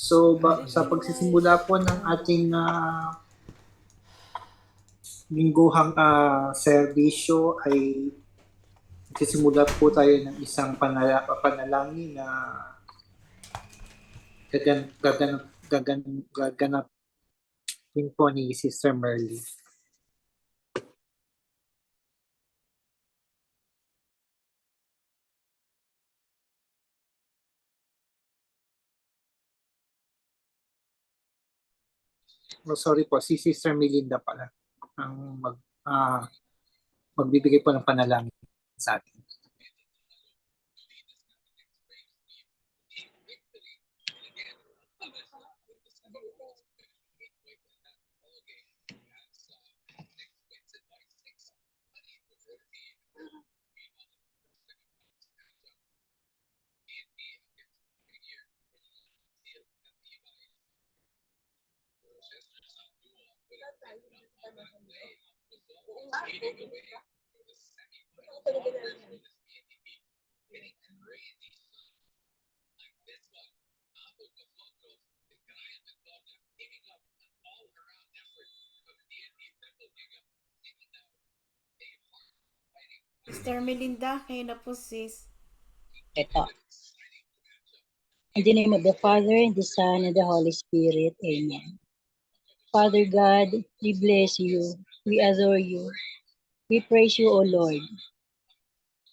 So, sa pagsisimula po ng ating lingguhang serbisyo ay magsisimula po tayo ng isang panalangin na gaganap din po ni Sister Merly. Oh, sorry po, si Sister Melinda pala ang magbibigay po ng panalangin sa atin. Sister Melinda, kayo na po sis. Ito. In the name of the Father, and the Son, and the Holy Spirit. Amen. Father God, we bless you. We adore you. We praise you, O Lord.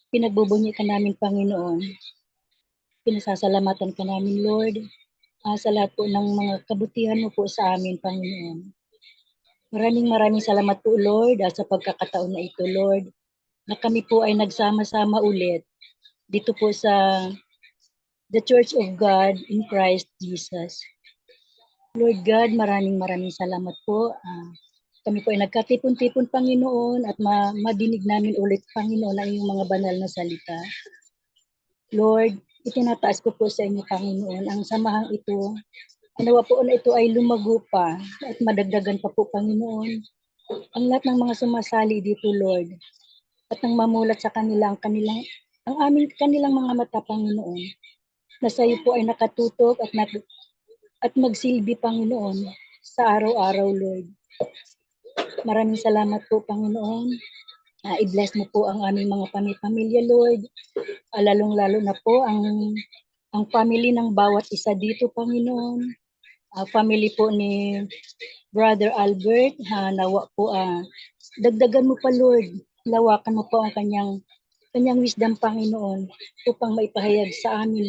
Pinagbubunyi ka namin, Panginoon. Pinasasalamatan ka namin, Lord, sa lahat po ng mga kabutihan mo po sa amin, Panginoon. Maraming salamat po, Lord, sa pagkakataon na ito, Lord, na kami po ay nagsama-sama ulit dito po sa The Church of God in Christ Jesus. Lord God, maraming salamat po. Kami po ay nagkatipon-tipon, Panginoon, at madinig namin ulit, Panginoon, ang iyong mga banal na salita. Lord, itinataas ko po sa inyo, Panginoon, ang samahang ito. Nawa po na ito ay lumago pa at madagdagan pa po, Panginoon. Ang lahat ng mga sumasali dito, Lord, at nang mamulat sa kanila kanilang mga mata, Panginoon, na sa iyo po ay nakatutok at magsilbi, Panginoon, sa araw-araw, Lord. Maraming salamat po, Panginoon. I-bless mo po ang aming mga pamilya, Lord. Lalong-lalo na po ang family ng bawat isa dito, Panginoon. Family po ni Brother Albert, nawa po, dagdagan mo pa, Lord. Lawakan mo po ang kanyang wisdom, Panginoon, upang maipahayag sa amin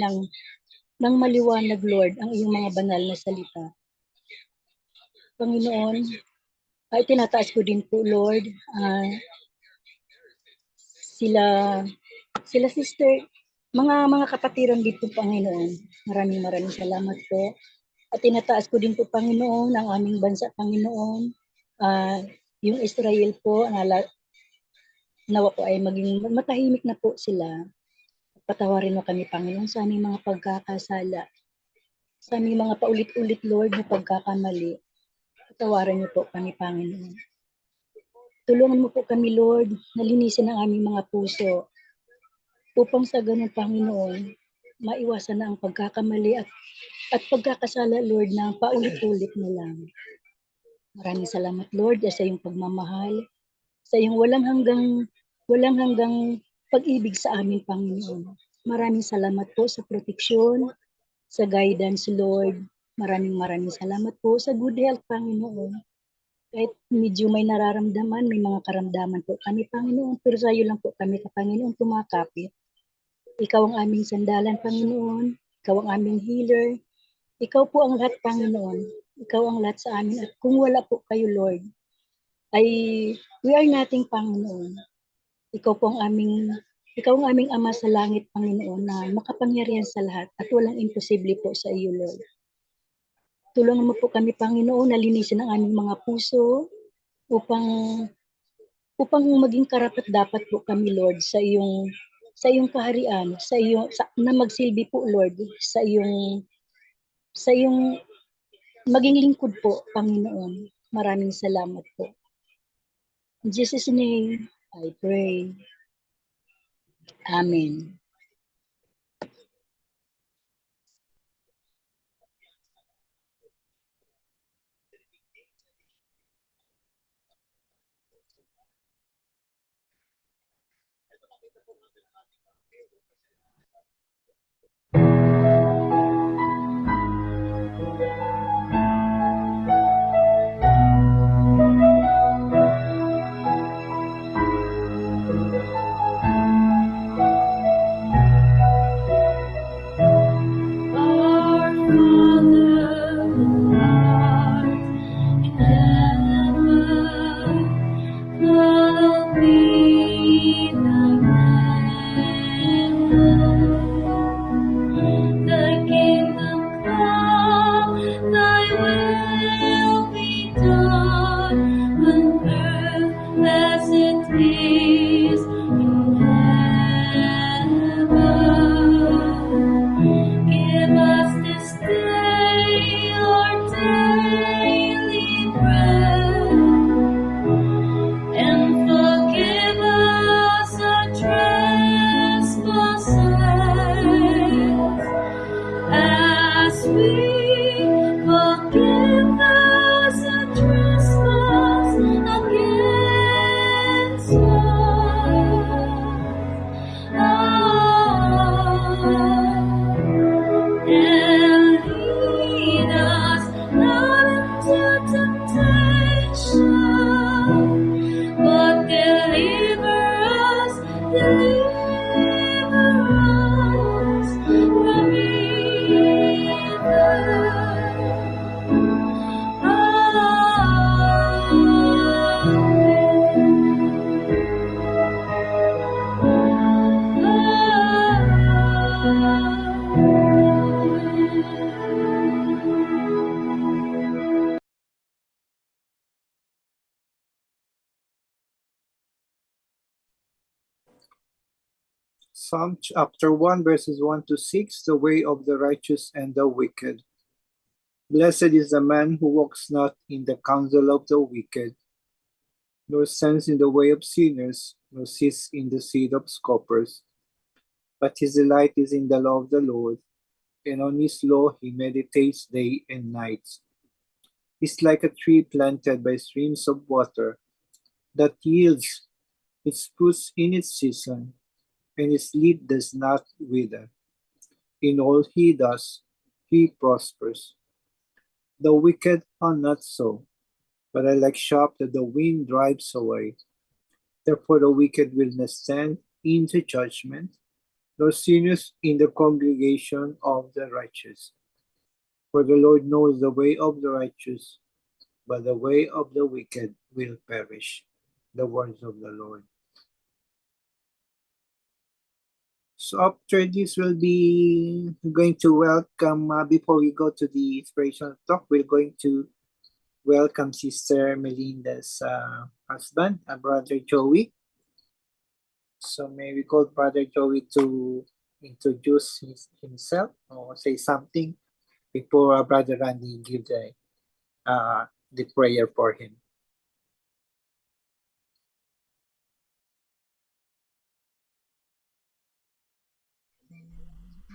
ng maliwanag, Lord, ang iyong mga banal na salita. Panginoon, ay tinataas ko din po, Lord, sila sister, mga kapatiran dito, Panginoon. Maraming salamat po. At tinataas ko din po, Panginoon, ang aming bansa, Panginoon. Yung Israel po, nawa po ay maging matahimik na po sila. Patawarin mo kami, Panginoon, sa aming mga pagkakasala. Sa aming mga paulit-ulit, Lord, na pagkakamali. Patawarin niyo po kami, Panginoon. Tulungan mo po kami, Lord, na linisin ang aming mga puso upang sa ganun, Panginoon, maiwasan na ang pagkakamali at pagkakasala, Lord, na paulit-ulit na lang. Maraming salamat, Lord, sa iyong pagmamahal, sa iyong walang hanggang pag-ibig sa amin, Panginoon. Maraming salamat po sa proteksyon, sa guidance, Lord. Maraming salamat po sa good health, Panginoon. Kahit medyo may nararamdaman, may mga karamdaman po kami, Panginoon, pero sa iyo lang po kami, Panginoon, kumakapit. Ikaw ang aming sandalan, Panginoon. Ikaw ang aming healer. Ikaw po ang lahat, Panginoon. Ikaw ang lahat sa amin. At kung wala po kayo, Lord, ay we are nothing, Panginoon. Ikaw ang aming Ama sa langit, Panginoon, na makapangyarihan sa lahat at walang imposible po sa iyo, Lord. Tulungan mo po kami, Panginoon, na linisin ang aming mga puso upang maging karapat-dapat po kami, Lord, sa iyong kaharian, na magsilbi po, Lord, sa iyong maging lingkod po, Panginoon. Maraming salamat po. In Jesus' name, I pray. Amen. Our Father who art in heaven, hallowed be thy name. Thy kingdom come, thy will be done on earth as it is in heaven. Give us this day our daily bread, and forgive us our trespasses, as we forgive those who trespass against us. And lead us not into temptation, but deliver us from Psalm chapter 1, verses 1 to 6, the way of the righteous and the wicked. Blessed is the man who walks not in the counsel of the wicked, nor stands in the way of sinners, nor sits in the seat of scoffers. But his delight is in the law of the Lord, and on his law he meditates day and night. He's like a tree planted by streams of water, that yields its fruits in its season, and its leaf does not wither. In all he does, he prospers. The wicked are not so, but are like chaff that the wind drives away. Therefore the wicked will not stand in the judgment, nor sinners in the congregation of the righteous. For the Lord knows the way of the righteous, but the way of the wicked will perish. The words of the Lord. So after this, we'll be going to welcome, before we go to the inspirational talk, we're going to welcome Sister Melinda's husband, Brother Joey. So may we call Brother Joey to introduce himself or say something before Brother Randy give the prayer for him.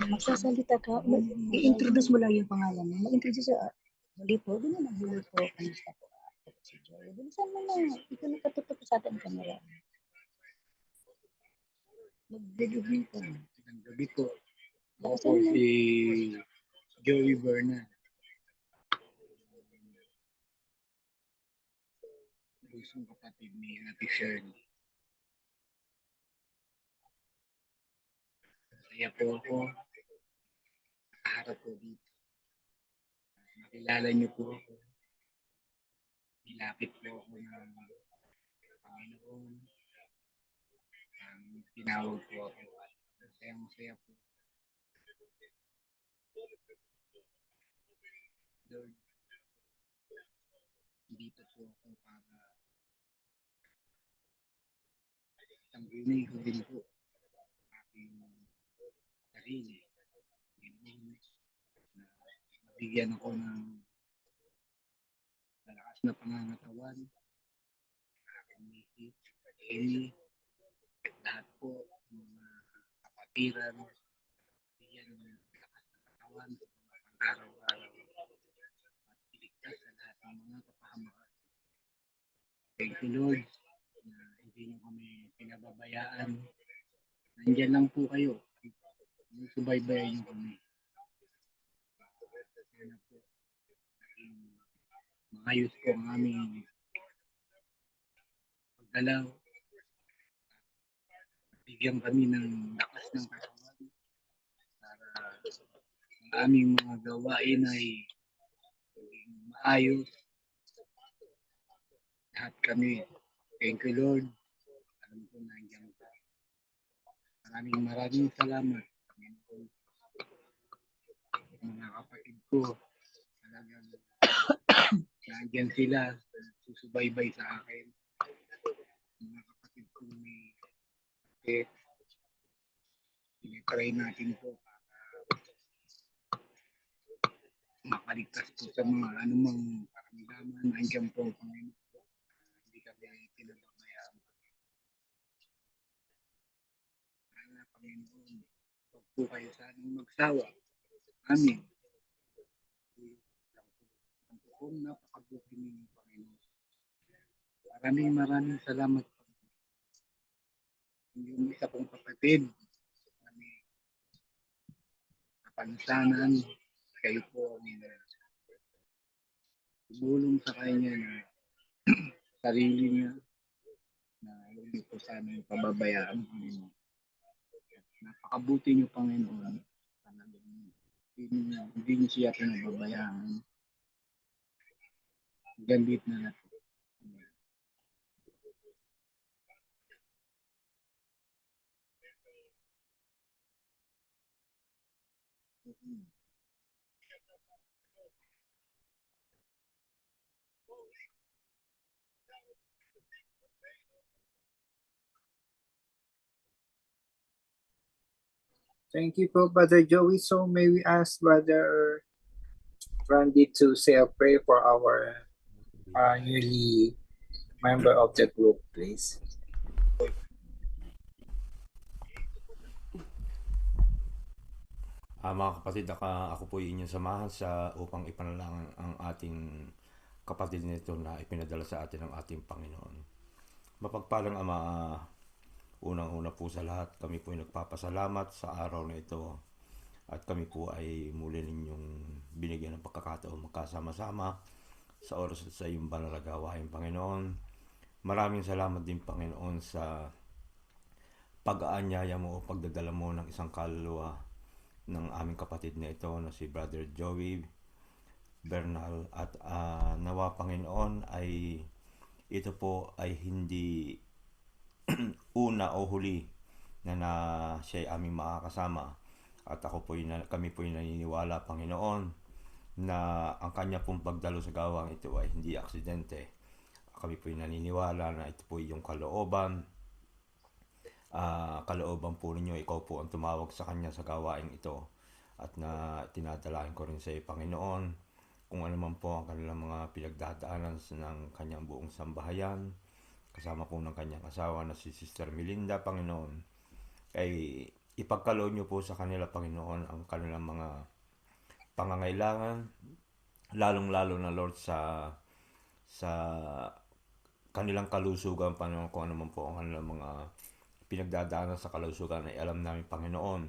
Magsasalita ka, i-introduce mo lang yung pangalan mo. Mag-introduce muli po, doon na naghuli po. Kamusta po? Si Joy. Bilisan mo na. Ito nakatutok sa ating kamera. Mag-review ka na. Ang gabi ko, ako po si Joey Bernal. Busong kapatid ni Ate Shirley. Kaya po ako, nakaharap po dito. Makilala niyo po ako. Nilapit po ako ng Panginoon. Tinawag po ako. Masaya po. Lord, dito po ako para tanggulin ko din po aking sarili. Na mabigyan ako ng malakas na pangangatawan, aking misis, Amy, lahat po ng mga kapatiran, bigyan ng malakas na katawan pang araw-araw at iligtas sa lahat ng mga kapahamakan. Thank you, Lord. bayaan. Nandyan lang po kayo. Subaybayan niyo kami. Sana po, naging maayos po ang aming paggalaw. Bigyan kami ng lakas ng katawan para ang aming mga gawain ay maging maayos. Lahat kami. Thank you, Lord. Alam ko nandiyan ka. Maraming salamat. Panginoon. Mga kapatid ko, talagang nandiyan sila, susubaybay sa akin. Mga kapatid ko may sakit. Pinipray natin po para makaligtas po sa mga anumang karamdaman. Nandiyan po ang Panginoon. Hindi kami pinababayaan. Sana, Panginoon, huwag po kayo sanang magsawa. Amin. Ang buong napakabuti ng Panginoon. Maraming salamat po. Yung isa pong kapatid, kami kapansanan, kayo po ang tumulong sa kanya na sarili niya na hindi po sana yung pababayaan. Napakabuti niyo, Panginoon. Hindi niyo siya pinababayaan. Gandit na natin. Thank you po, Brother Joey. So may we ask Brother Randy to say a prayer for our newly member of the group, please. Mga kapatid, ako po inyong samahan upang ipanalangin ang ating kapatid nito na ipinadala sa atin ng ating Panginoon. Mapagpalang Ama, unang-una po sa lahat, kami po ay nagpapasalamat sa araw na ito at kami po ay muli ninyong binigyan ng pagkakataon magkasama-sama sa oras at sa iyong banal na gawain, Panginoon. Maraming salamat din, Panginoon, sa pag-aanyaya mo o pagdadala mo ng isang kaluluwa ng aming kapatid na ito na si Brother Joey Bernal at nawa, Panginoon, ay ito po ay hindi una o huli na siya ay aming makakasama at kami po ay naniniwala, Panginoon, na ang kanya pong pagdalo sa gawang ito ay hindi aksidente. Kami po ay naniniwala na ito po yung kalooban po ninyo. Ikaw po ang tumawag sa kanya sa gawain ito at na tinadalain ko rin sa iyo, Panginoon, kung ano man po ang kanilang mga pinagdadaanan ng kanyang buong sambahayan, kasama po ng kanyang asawa na si Sister Melinda, Panginoon, ay ipagkaloob niyo po sa kanila, Panginoon, ang kanilang mga pangangailangan, lalong-lalo na, Lord, sa kanilang kalusugan, Panginoon, kung ano man po ang kanilang mga pinagdadaanan sa kalusugan, ay alam namin, Panginoon,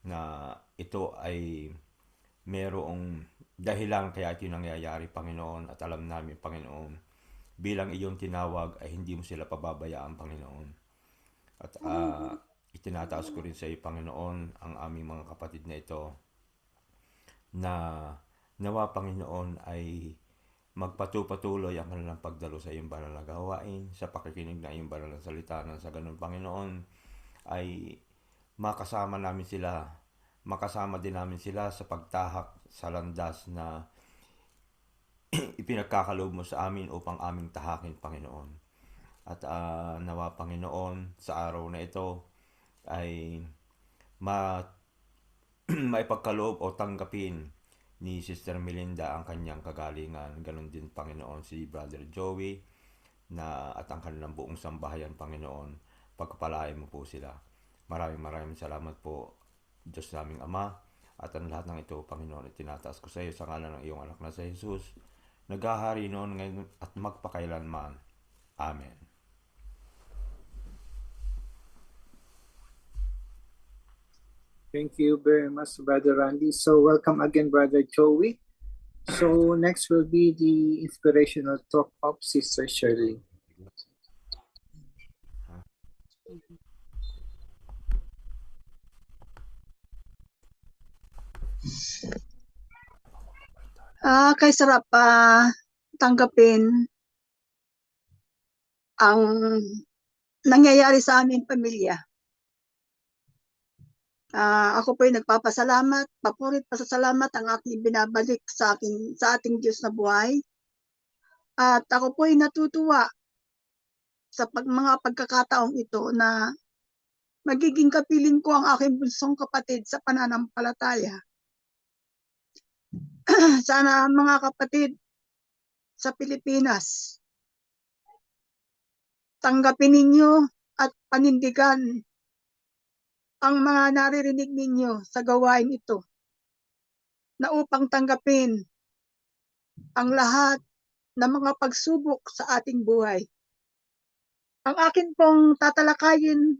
na ito ay merong dahilan kaya ito nangyayari, Panginoon, at alam namin, Panginoon, bilang iyong tinawag ay hindi mo sila pababayaan, Panginoon. At itinataas ko rin sa iyo, Panginoon, ang aming mga kapatid na ito na nawa, Panginoon, ay magpatuloy ang kanilang pagdalo sa iyong banal na gawain, sa pakikinig na iyong banal na salita, na sa ganun, Panginoon, ay makasama din namin sila sa pagtahak sa landas na ipinagkakaloob mo sa amin upang aming tahakin, Panginoon. At nawa, Panginoon, sa araw na ito ay maipagkaloob o tanggapin ni Sister Melinda ang kanyang kagalingan. Ganon din, Panginoon, si Brother Joey at ang kanilang buong sambahayan, Panginoon. Pagpapalain mo po sila. Maraming salamat po, Diyos naming Ama. At ang lahat ng ito, Panginoon, itinataas ko sa iyo sa ngalan ng iyong anak na si Jesus, naghahari noon ngayon at magpakailanman. Amen. Thank you very much, Brother Randy. So welcome again, Brother Joey. So next will be the inspirational talk of Sister Shirley. Kay sarap tanggapin ang nangyayari sa aming pamilya. Ako po ay nagpapasalamat, papurit pasasalamat ang aking binabalik sa ating Diyos na buhay. At ako po ay natutuwa sa mga pagkakataong ito na magiging kapiling ko ang aking bunsong kapatid sa pananampalataya. Sana mga kapatid sa Pilipinas, tanggapin ninyo at panindigan ang mga naririnig ninyo sa gawain ito na upang tanggapin ang lahat ng mga pagsubok sa ating buhay. Ang akin pong tatalakayin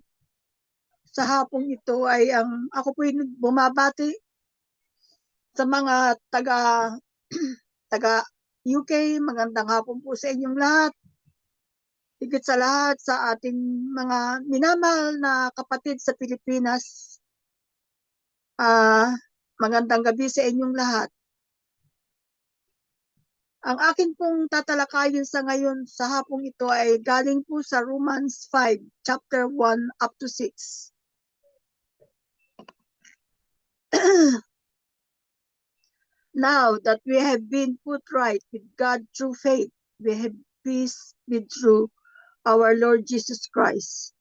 sa hapong ito ay ako po'y bumabati sa mga taga UK. Magandang hapon po sa inyong lahat. Higit sa lahat sa ating mga minamahal na kapatid sa Pilipinas. Magandang gabi sa inyong lahat. Ang akin pong tatalakayin sa ngayon sa hapong ito ay galing po sa Romans 5, chapter 1 up to 6. Now that we have been put right with God through faith, we have peace with through our Lord Jesus Christ.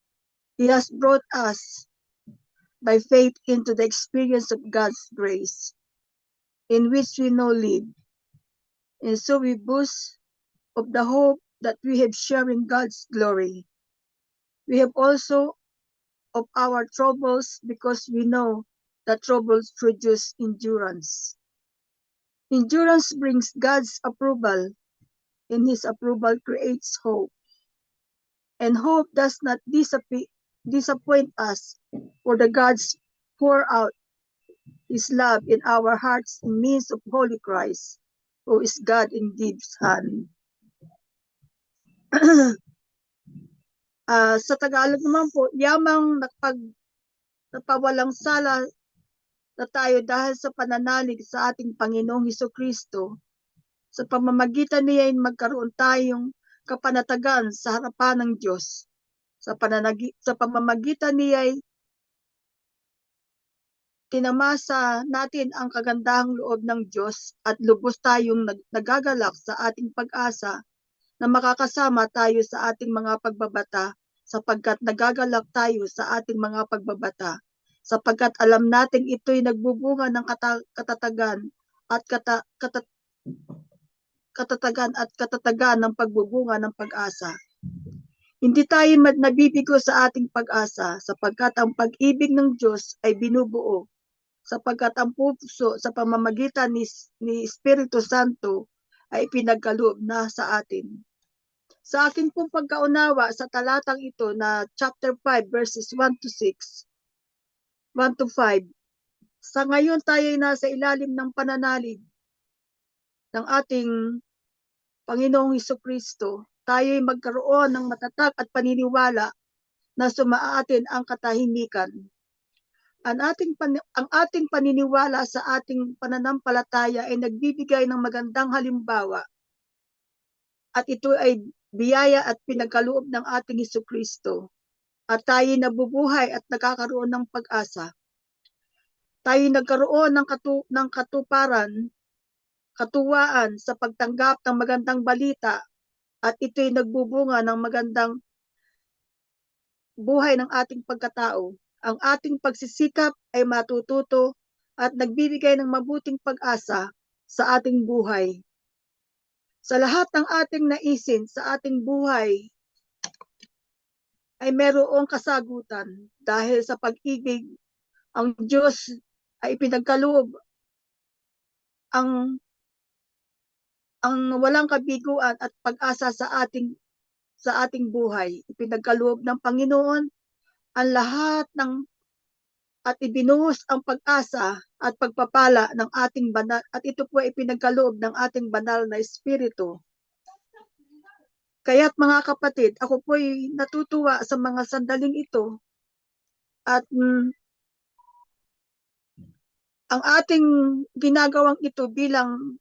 He has brought us by faith into the experience of God's grace, in which we now live. And so we boast of the hope that we have shared in God's glory. We have also of our troubles because we know that troubles produce endurance. Endurance brings God's approval, and His approval creates hope. And hope does not disappoint us, for the God's pour out His love in our hearts in means of Holy Christ, who is God indeed Son. Sa Tagalog naman po, yamang napawalang sala na tayo dahil sa pananalig sa ating Panginoong Hesukristo. Sa pamamagitan niya ay magkaroon tayong kapanatagan sa harapan ng Diyos. Sa pamamagitan niya ay tinamasa natin ang kagandahang loob ng Diyos at lubos tayong nagagalak sa ating pag-asa na makakasama tayo sa ating mga pagbabata, sapagkat nagagalak tayo sa ating mga pagbabata, sapagkat alam natin ito'y nagbubunga ng katatagan at katatagan ng pagbubunga ng pag-asa. Hindi tayo nabibigo sa ating pag-asa, sapagkat ang pag-ibig ng Diyos ay binubuo, sapagkat ang puso sa pamamagitan ni Espiritu Santo ay pinagkaloob na sa atin. Sa akin pong pagkaunawa sa talatang ito na chapter 5 verses 1 to 5, sa ngayon tayo ay nasa ilalim ng pananalig ng ating Panginoong Hesukristo. Tayo ay magkaroon ng matatag at paniniwala na sumaatin ang katahimikan. Ang ating paniniwala sa ating pananampalataya ay nagbibigay ng magandang halimbawa, at ito ay biyaya at pinagkaloob ng ating Hesukristo. At tayo nabubuhay at nakakaroon ng pag-asa. Tayo nagkaroon ng katuwaan sa pagtanggap ng magandang balita, at ito'y nagbubunga ng magandang buhay ng ating pagkatao. Ang ating pagsisikap ay matututo at nagbibigay ng mabuting pag-asa sa ating buhay. Sa lahat ng ating naisin sa ating buhay ay mayroong kasagutan dahil sa pag-ibig ang Diyos ay pinagkaloob ang walang kabiguan at pag-asa sa ating buhay. Ipinagkaloob ng Panginoon ang lahat ng at ibinuhos ang pag-asa at pagpapala ng ating banal, at ito po ay pinagkaloob ng ating banal na espiritu. Kaya't mga kapatid, ako po ay natutuwa sa mga sandaling ito at ang ating ginagawang ito bilang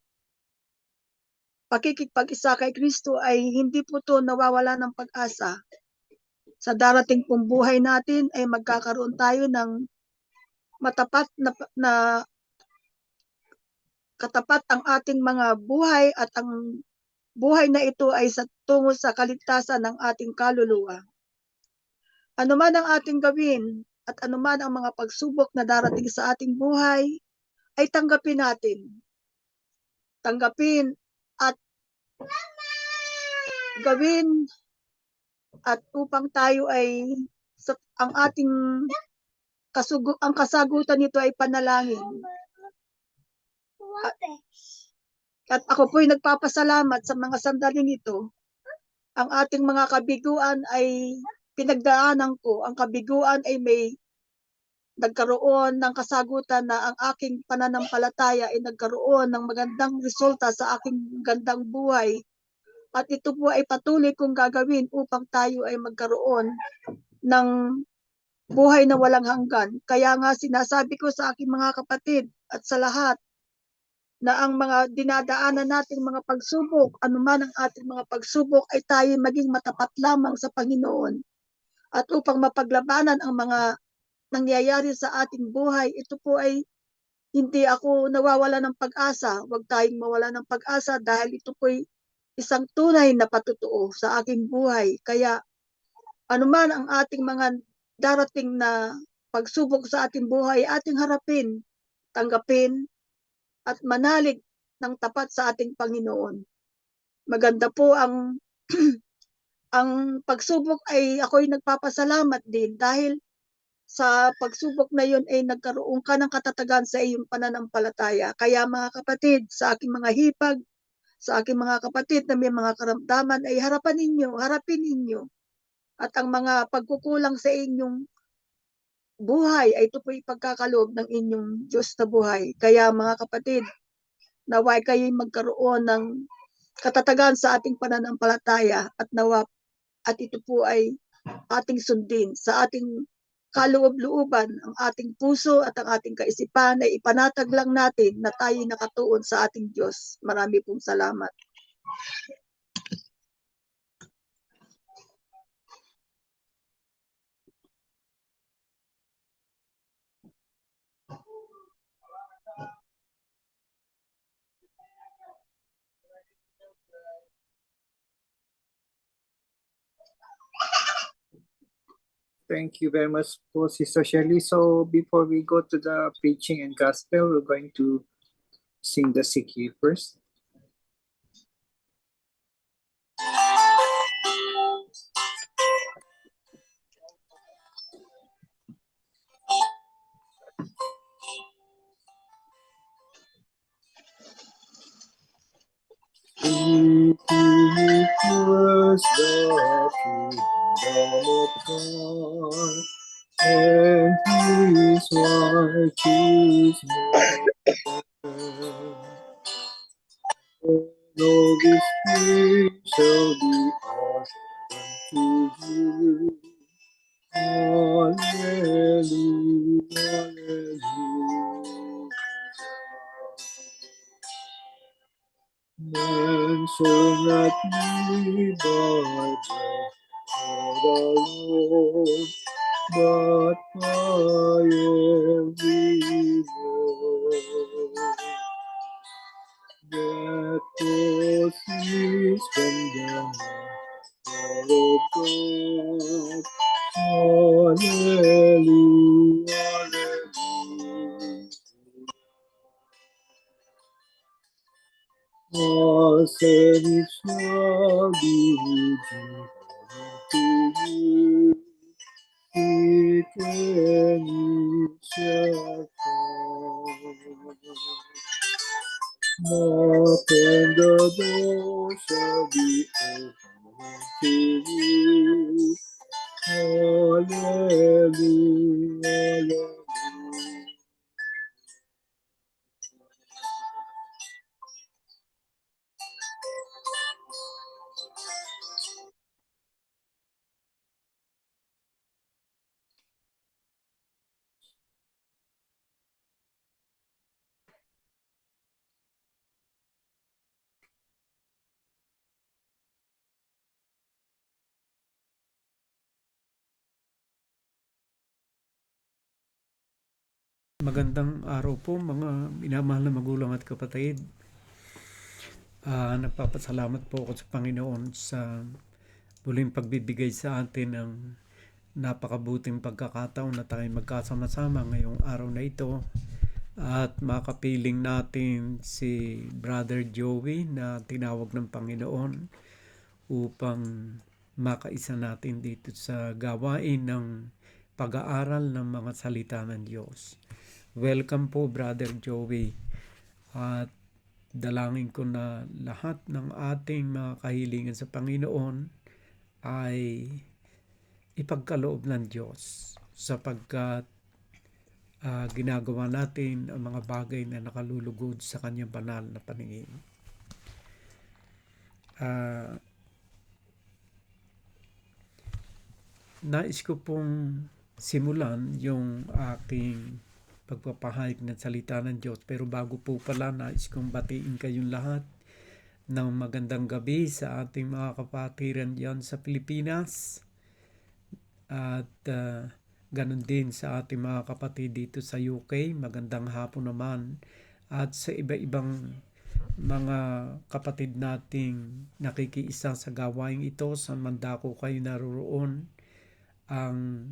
pakikipag-isa kay Kristo ay hindi po to nawawala ng pag-asa. Sa darating pong buhay natin ay magkakaroon tayo ng matapat na katapat ang ating mga buhay at ang buhay na ito ay tungo sa kaligtasan ng ating kaluluwa. Ano man ang ating gawin at ano man ang mga pagsubok na darating sa ating buhay, ay tanggapin natin. Tanggapin at gawin at upang tayo ay ang ating ang kasagutan nito ay panalangin. At ako po'y nagpapasalamat sa mga sandaling ito. Ang ating mga kabiguan ay pinagdaanan ko. Ang kabiguan ay may nagkaroon ng kasagutan na ang aking pananampalataya ay nagkaroon ng magandang resulta sa aking gandang buhay. At ito po ay patuloy kong gagawin upang tayo ay magkaroon ng buhay na walang hanggan. Kaya nga sinasabi ko sa aking mga kapatid at sa lahat na ang mga dinadaanan nating mga pagsubok, anuman ang ating mga pagsubok, ay tayo maging matapat lamang sa Panginoon. At upang mapaglabanan ang mga nangyayari sa ating buhay, ito po ay hindi ako nawawala ng pag-asa. Huwag tayong mawala ng pag-asa dahil ito po ay isang tunay na patutuo sa aking buhay. Kaya anuman ang ating mga darating na pagsubok sa ating buhay, ating harapin, tanggapin, at manalig ng tapat sa ating Panginoon. Maganda po ang ang pagsubok ay ako'y nagpapasalamat din dahil sa pagsubok na yun ay nagkaroon ka ng katatagan sa iyong pananampalataya. Kaya mga kapatid, sa aking mga hipag, sa aking mga kapatid na may mga karamdaman ay harapin ninyo. At ang mga pagkukulang sa inyong buhay ay ito po ipagkakaloob ng inyong Diyos na buhay. Kaya mga kapatid, naway kayo'y magkaroon ng katatagan sa ating pananampalataya at ito po ay ating sundin sa ating kaloob-looban, ang ating puso at ang ating kaisipan ay ipanatag lang natin na tayo nakatuon sa ating Diyos. Marami pong salamat. Thank you very much po, Sister Shirley. So before we go to the preaching and gospel, we're going to sing the Sikhi first. He was the kingdom of God, and his righteousness. And all these things shall be added unto you. Hallelujah, hallelujah. Man shall not live by bread alone, but by every word that proceeds from the mouth of God. Hallelujah, hallelujah. And it shall be given to you. Seek and you shall find. Knock and the door shall be opened to you. Hallelujah, hallelujah. Magandang araw po mga minamahal na magulang at kapatid. Nagpapasalamat po ako sa Panginoon sa muling pagbibigay sa atin ng napakabuting pagkakataon na tayo magkasama-sama ngayong araw na ito at makapiling natin si Brother Joey na tinawag ng Panginoon upang makaisa natin dito sa gawain ng pag-aaral ng mga salita ng Diyos. Welcome po Brother Joey, at dalangin ko na lahat ng ating mga kahilingan sa Panginoon ay ipagkaloob ng Diyos sapagkat ginagawa natin ang mga bagay na nakalulugod sa kanyang banal na paningin. Nais ko pong simulan yung aking pagpapahayag ng salita ng Diyos. Pero bago po pala, nais kong batiin kayong lahat ng magandang gabi sa ating mga kapatiran diyan sa Pilipinas. At ganun din sa ating mga kapatid dito sa UK. Magandang hapon naman. At sa iba-ibang mga kapatid nating nakikiisa sa gawain ito, sa mandako kayo naroroon, ang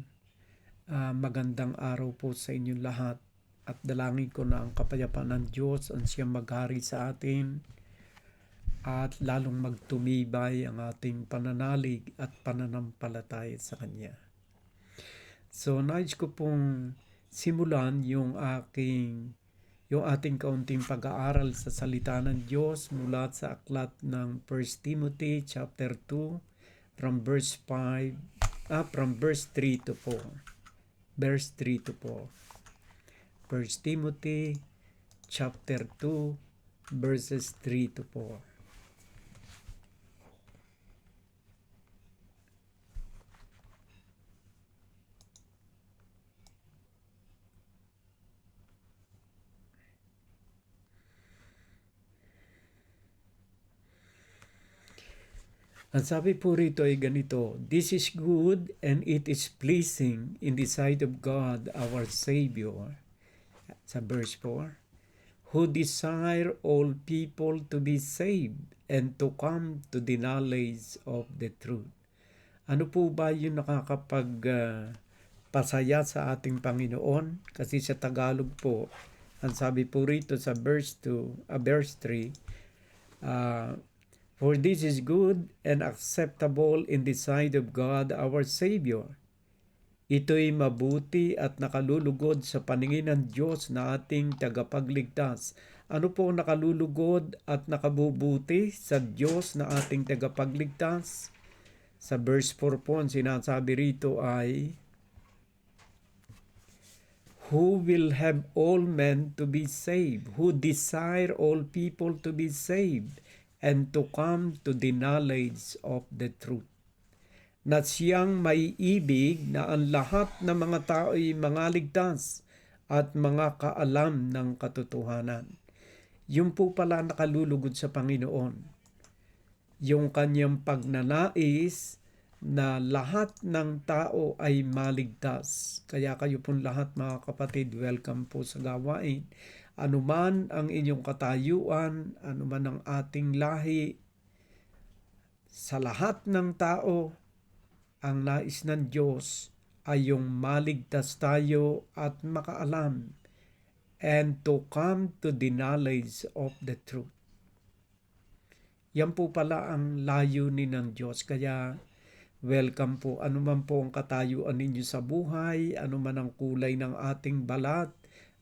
magandang araw po sa inyong lahat. At dalangin ko na ang kapayapaan ng Diyos ang siyang maghari sa atin at lalong magtumibay ang ating pananalig at pananampalataya sa Kanya. So, nais ko pong simulan yung ating kaunting pag-aaral sa salita ng Diyos mula sa aklat ng 1 Timothy chapter 2 from verse 3 to 4. Verse 3 to 4. 1 Timothy chapter 2 verses 3 to 4. Ang sabi po rito ay ganito, "This is good and it is pleasing in the sight of God our Savior." Sa verse 4, "who desire all people to be saved and to come to the knowledge of the truth." Ano po ba yung pasaya sa ating Panginoon? Kasi sa Tagalog po, ang sabi po rito sa verse 3, "For this is good and acceptable in the sight of God our Savior." Ito'y mabuti at nakalulugod sa paningin ng Diyos na ating tagapagligtas. Ano po nakalulugod at nakabubuti sa Diyos na ating tagapagligtas? Sa verse 4 po, ang sinasabi rito ay, "who will have all men to be saved, who desire all people to be saved, and to come to the knowledge of the truth." Na siyang may ibig na ang lahat ng mga tao ay mangaligtas at mga kaalam ng katotohanan. Yung po pala nakalulugod sa Panginoon. Yung kanyang pagnanais na lahat ng tao ay maligtas. Kaya kayo pong lahat mga kapatid, welcome po sa gawain. Anuman ang inyong katayuan, anuman ang ating lahi, sa lahat ng tao, ang nais ng Diyos ay yung maligtas tayo at makaalam and to come to the knowledge of the truth. Yan po pala ang layunin ng Diyos. Kaya welcome po. Anuman po ang katayuan ninyo sa buhay, anuman ang kulay ng ating balat,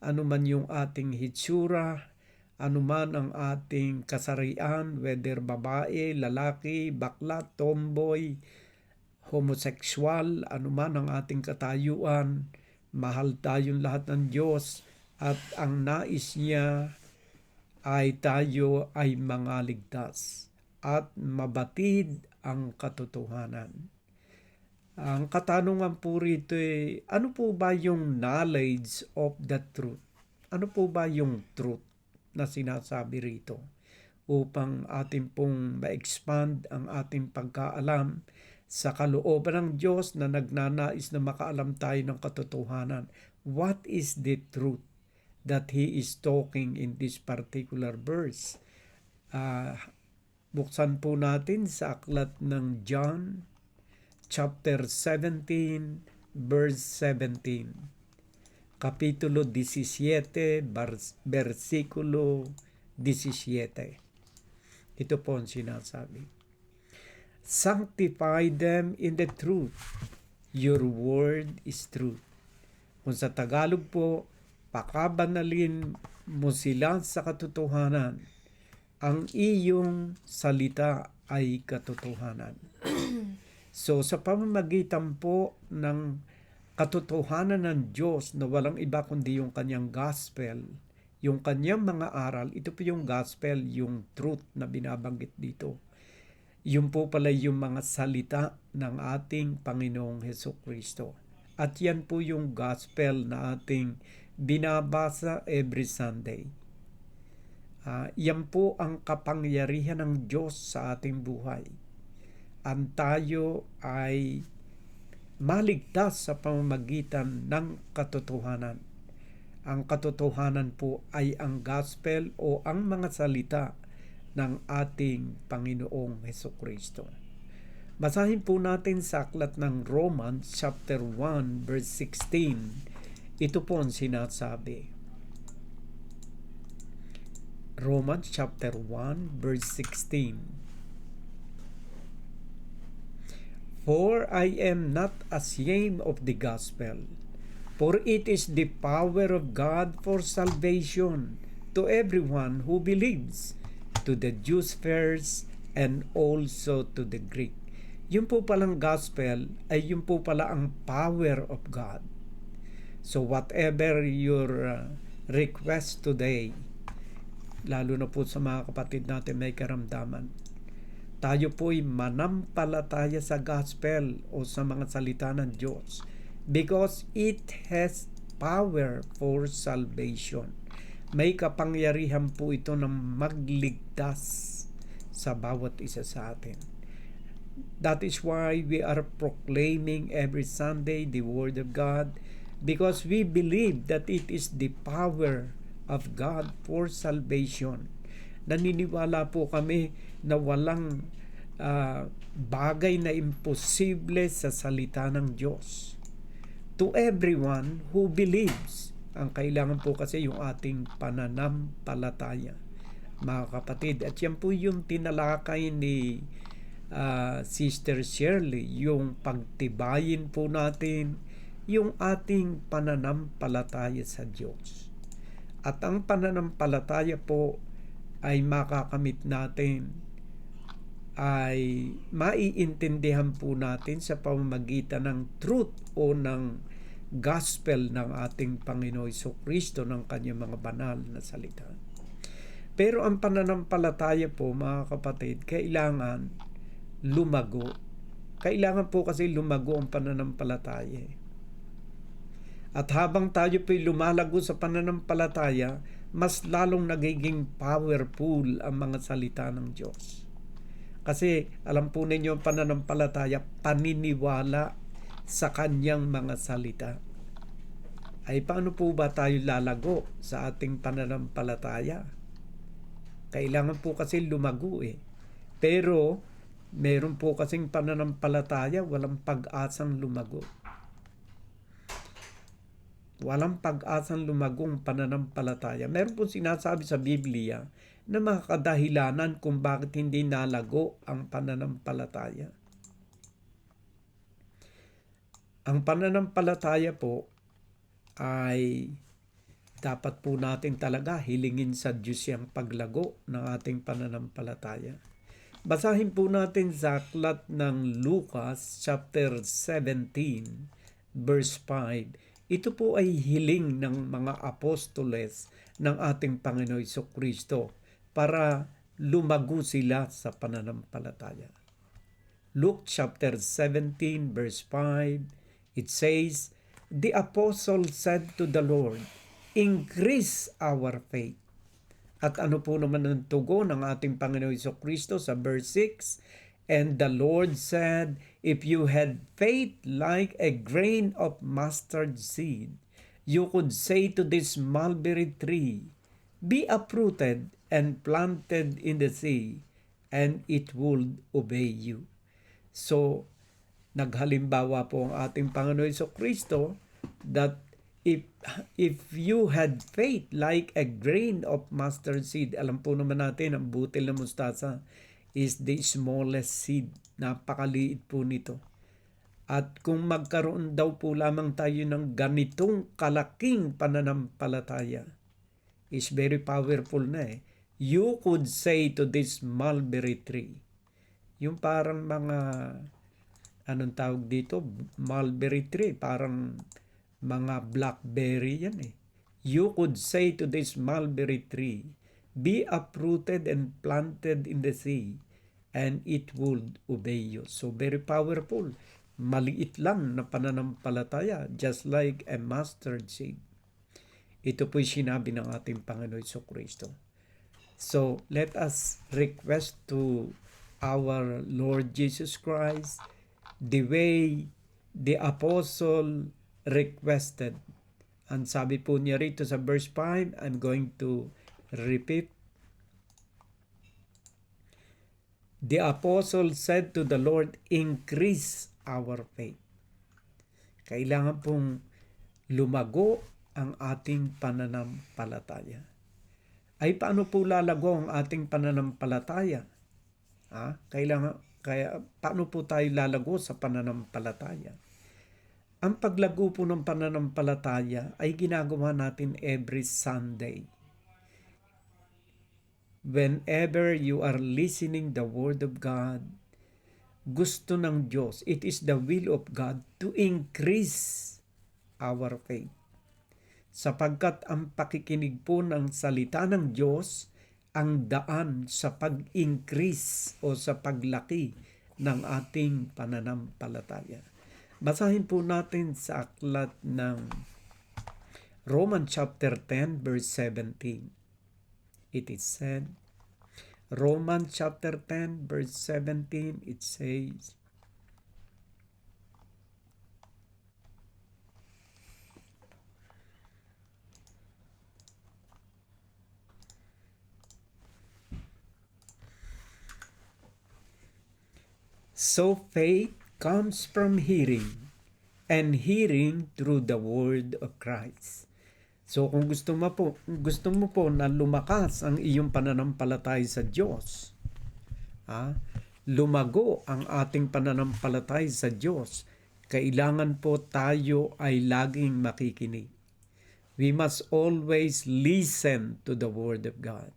anuman yung ating hitsura, anuman ang ating kasarian, whether babae, lalaki, bakla, tomboy, homosexual, anuman ang ating katayuan, mahal tayong lahat ng Diyos at ang nais niya ay tayo ay mangaligtas at mabatid ang katotohanan. Ang katanungan po rito ay, ano po ba yung knowledge of the truth? Ano po ba yung truth na sinasabi rito? Upang ating pong ma-expand ang ating pagkaalam sa kalooban ng Diyos na nagnanais na makaalam tayo ng katotohanan. What is the truth? that he is talking in this particular verse. Buksan po natin sa aklat ng John chapter 17 verse 17. Kapitulo 17 versikulo 17. Ito po ang sinasabi. Sanctify them in the truth. Your word is truth. Kung sa Tagalog po, pakabanalin mo sila sa katotohanan. Ang iyong salita ay katotohanan. So sa pamamagitan po ng katotohanan ng Diyos na walang iba kundi yung kanyang gospel, yung kanyang mga aral, ito po yung gospel, yung truth na binabanggit dito. Yun po pala yung mga salita ng ating Panginoong Hesukristo. At yan po yung gospel na ating binabasa every Sunday. Yan po ang kapangyarihan ng Diyos sa ating buhay. Ang tayo ay maligtas sa pamamagitan ng katotohanan. Ang katotohanan po ay ang gospel o ang mga salita ng ating Panginoong Hesukristo. Basahin po natin sa aklat ng Romans chapter 1 verse 16. Ito po ang sinasabi. Romans chapter 1 verse 16. For I am not ashamed of the gospel, for it is the power of God for salvation to everyone who believes, to the Jews first and also to the Greek. Yung po palang gospel ay yung po pala ang power of God. So whatever your request today, lalo na po sa mga kapatid natin may karamdaman, tayo po'y manampalataya sa gospel o sa mga salita ng Diyos because it has power for salvation. May kapangyarihan po ito na magligtas sa bawat isa sa atin. That is why we are proclaiming every Sunday the Word of God, because we believe that it is the power of God for salvation. Naniniwala po kami na walang bagay na imposible sa salita ng Diyos. To everyone who believes, ang kailangan po kasi yung ating pananampalataya, mga kapatid. At yan po yung tinalakay ni Sister Shirley, yung pagtibayin po natin yung ating pananampalataya sa Diyos. At ang pananampalataya po ay makakamit natin, ay maiintindihan po natin sa pamamagitan ng truth o ng gospel ng ating Panginoon Jesucristo, ng kanyang mga banal na salita. Pero ang pananampalataya po, mga kapatid, kailangan lumago. Kailangan po kasi lumago ang pananampalataya. At habang tayo po'y lumalago sa pananampalataya, mas lalong nagiging powerful ang mga salita ng Diyos. Kasi alam po ninyo ang pananampalataya, paniniwala sa kanyang mga salita. Ay paano po ba tayo lalago sa ating pananampalataya? Kailangan po kasi lumago eh. Pero meron po kasing pananampalataya, walang pag-asang lumago. Walang pag-asang lumagong pananampalataya. Meron po sinasabi sa Biblia na mga kadahilanan kung bakit hindi nalago ang pananampalataya. Ang pananampalataya po ay dapat po natin talaga hilingin sa Diyos yung paglago ng ating pananampalataya. Basahin po natin sa aklat ng Lucas chapter 17 verse 5. Ito po ay hiling ng mga apostoles ng ating Panginoon Jesucristo para lumago sila sa pananampalataya. Luke chapter 17 verse 5, it says, "The apostle said to the Lord, increase our faith." At ano po naman ang tugon ng ating Panginoon Jesucristo sa verse 6? And the Lord said, if you had faith like a grain of mustard seed, You could say to this mulberry tree, be uprooted and planted in the sea, and it would obey you. So, naghalimbawa po ang ating Panginoon Jesucristo that if you had faith like a grain of mustard seed, alam po naman natin ang butil na mustasa is the smallest seed. Napakaliit po nito. At kung magkaroon daw po lamang tayo ng ganitong kalaking pananampalataya, is very powerful na eh. You could say to this mulberry tree, yung parang mga, anong tawag dito? Mulberry tree, parang mga blackberry yan eh. You could say to this mulberry tree, be uprooted and planted in the sea, and it would obey you. So very powerful. Maliit lang na pananampalataya, just like a mustard seed. Ito po'y sinabi ng ating Panginoon Jesucristo. So, let us request to our Lord Jesus Christ the way the apostle requested. Ang sabi po niya rito sa verse 5, I'm going to repeat. The apostle said to the Lord, increase our faith. Kailangan pong lumago ang ating pananampalataya. Ay paano po lalago ang ating pananampalataya? Paano po tayo lalago sa pananampalataya? Ang paglago po ng pananampalataya ay ginagawa natin every Sunday. Whenever you are listening the Word of God, gusto ng Diyos, it is the will of God to increase our faith. Sapagkat ang pakikinig po ng salita ng Diyos ang daan sa pag-increase o sa paglaki ng ating pananampalataya. Basahin po natin sa aklat ng Romans chapter 10 verse 17. It is said, Romans chapter 10 verse 17, it says, so faith comes from hearing, and hearing through the word of Christ. So kung gusto mo po na lumakas ang iyong pananampalataya sa Diyos, lumago ang ating pananampalataya sa Diyos, kailangan po tayo ay laging makikinig. We must always listen to the Word of God.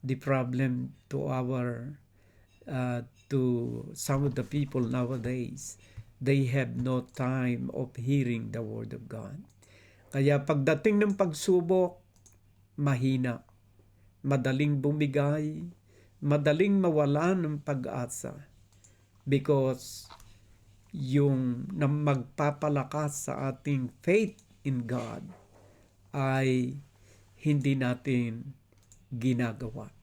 The problem to some of the people nowadays, they have no time of hearing the Word of God. Kaya pagdating ng pagsubok, mahina, madaling bumigay, madaling mawala ng pag-asa, because yung magpapalakas sa ating faith in God ay hindi natin ginagawa.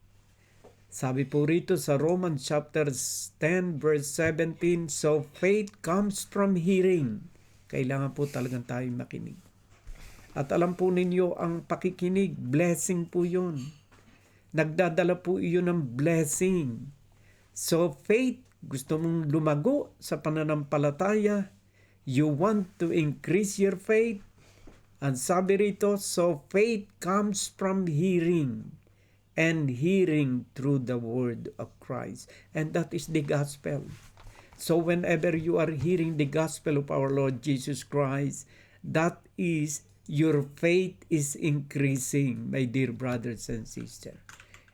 Sabi po rito sa Romans chapter 10 verse 17, so faith comes from hearing. Kailangan po talagang tayo makinig. At alam po ninyo, ang pakikinig, blessing po yun. Nagdadala po iyon ng blessing. So faith, gusto mong lumago sa pananampalataya, you want to increase your faith, and sabi rito, so faith comes from hearing, and hearing through the word of Christ. And that is the gospel. So whenever you are hearing the gospel of our Lord Jesus Christ, that is, your faith is increasing, my dear brothers and sisters.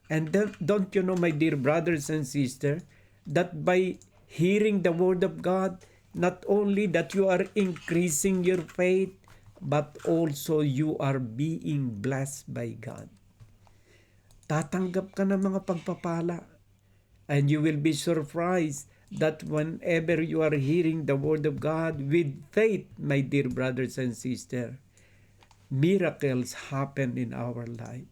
And then, don't you know, my dear brothers and sisters, that by hearing the word of God, not only that you are increasing your faith, but also you are being blessed by God. Tatanggap ka ng mga pagpapala. And you will be surprised that whenever you are hearing the word of God with faith, my dear brothers and sisters, miracles happen in our life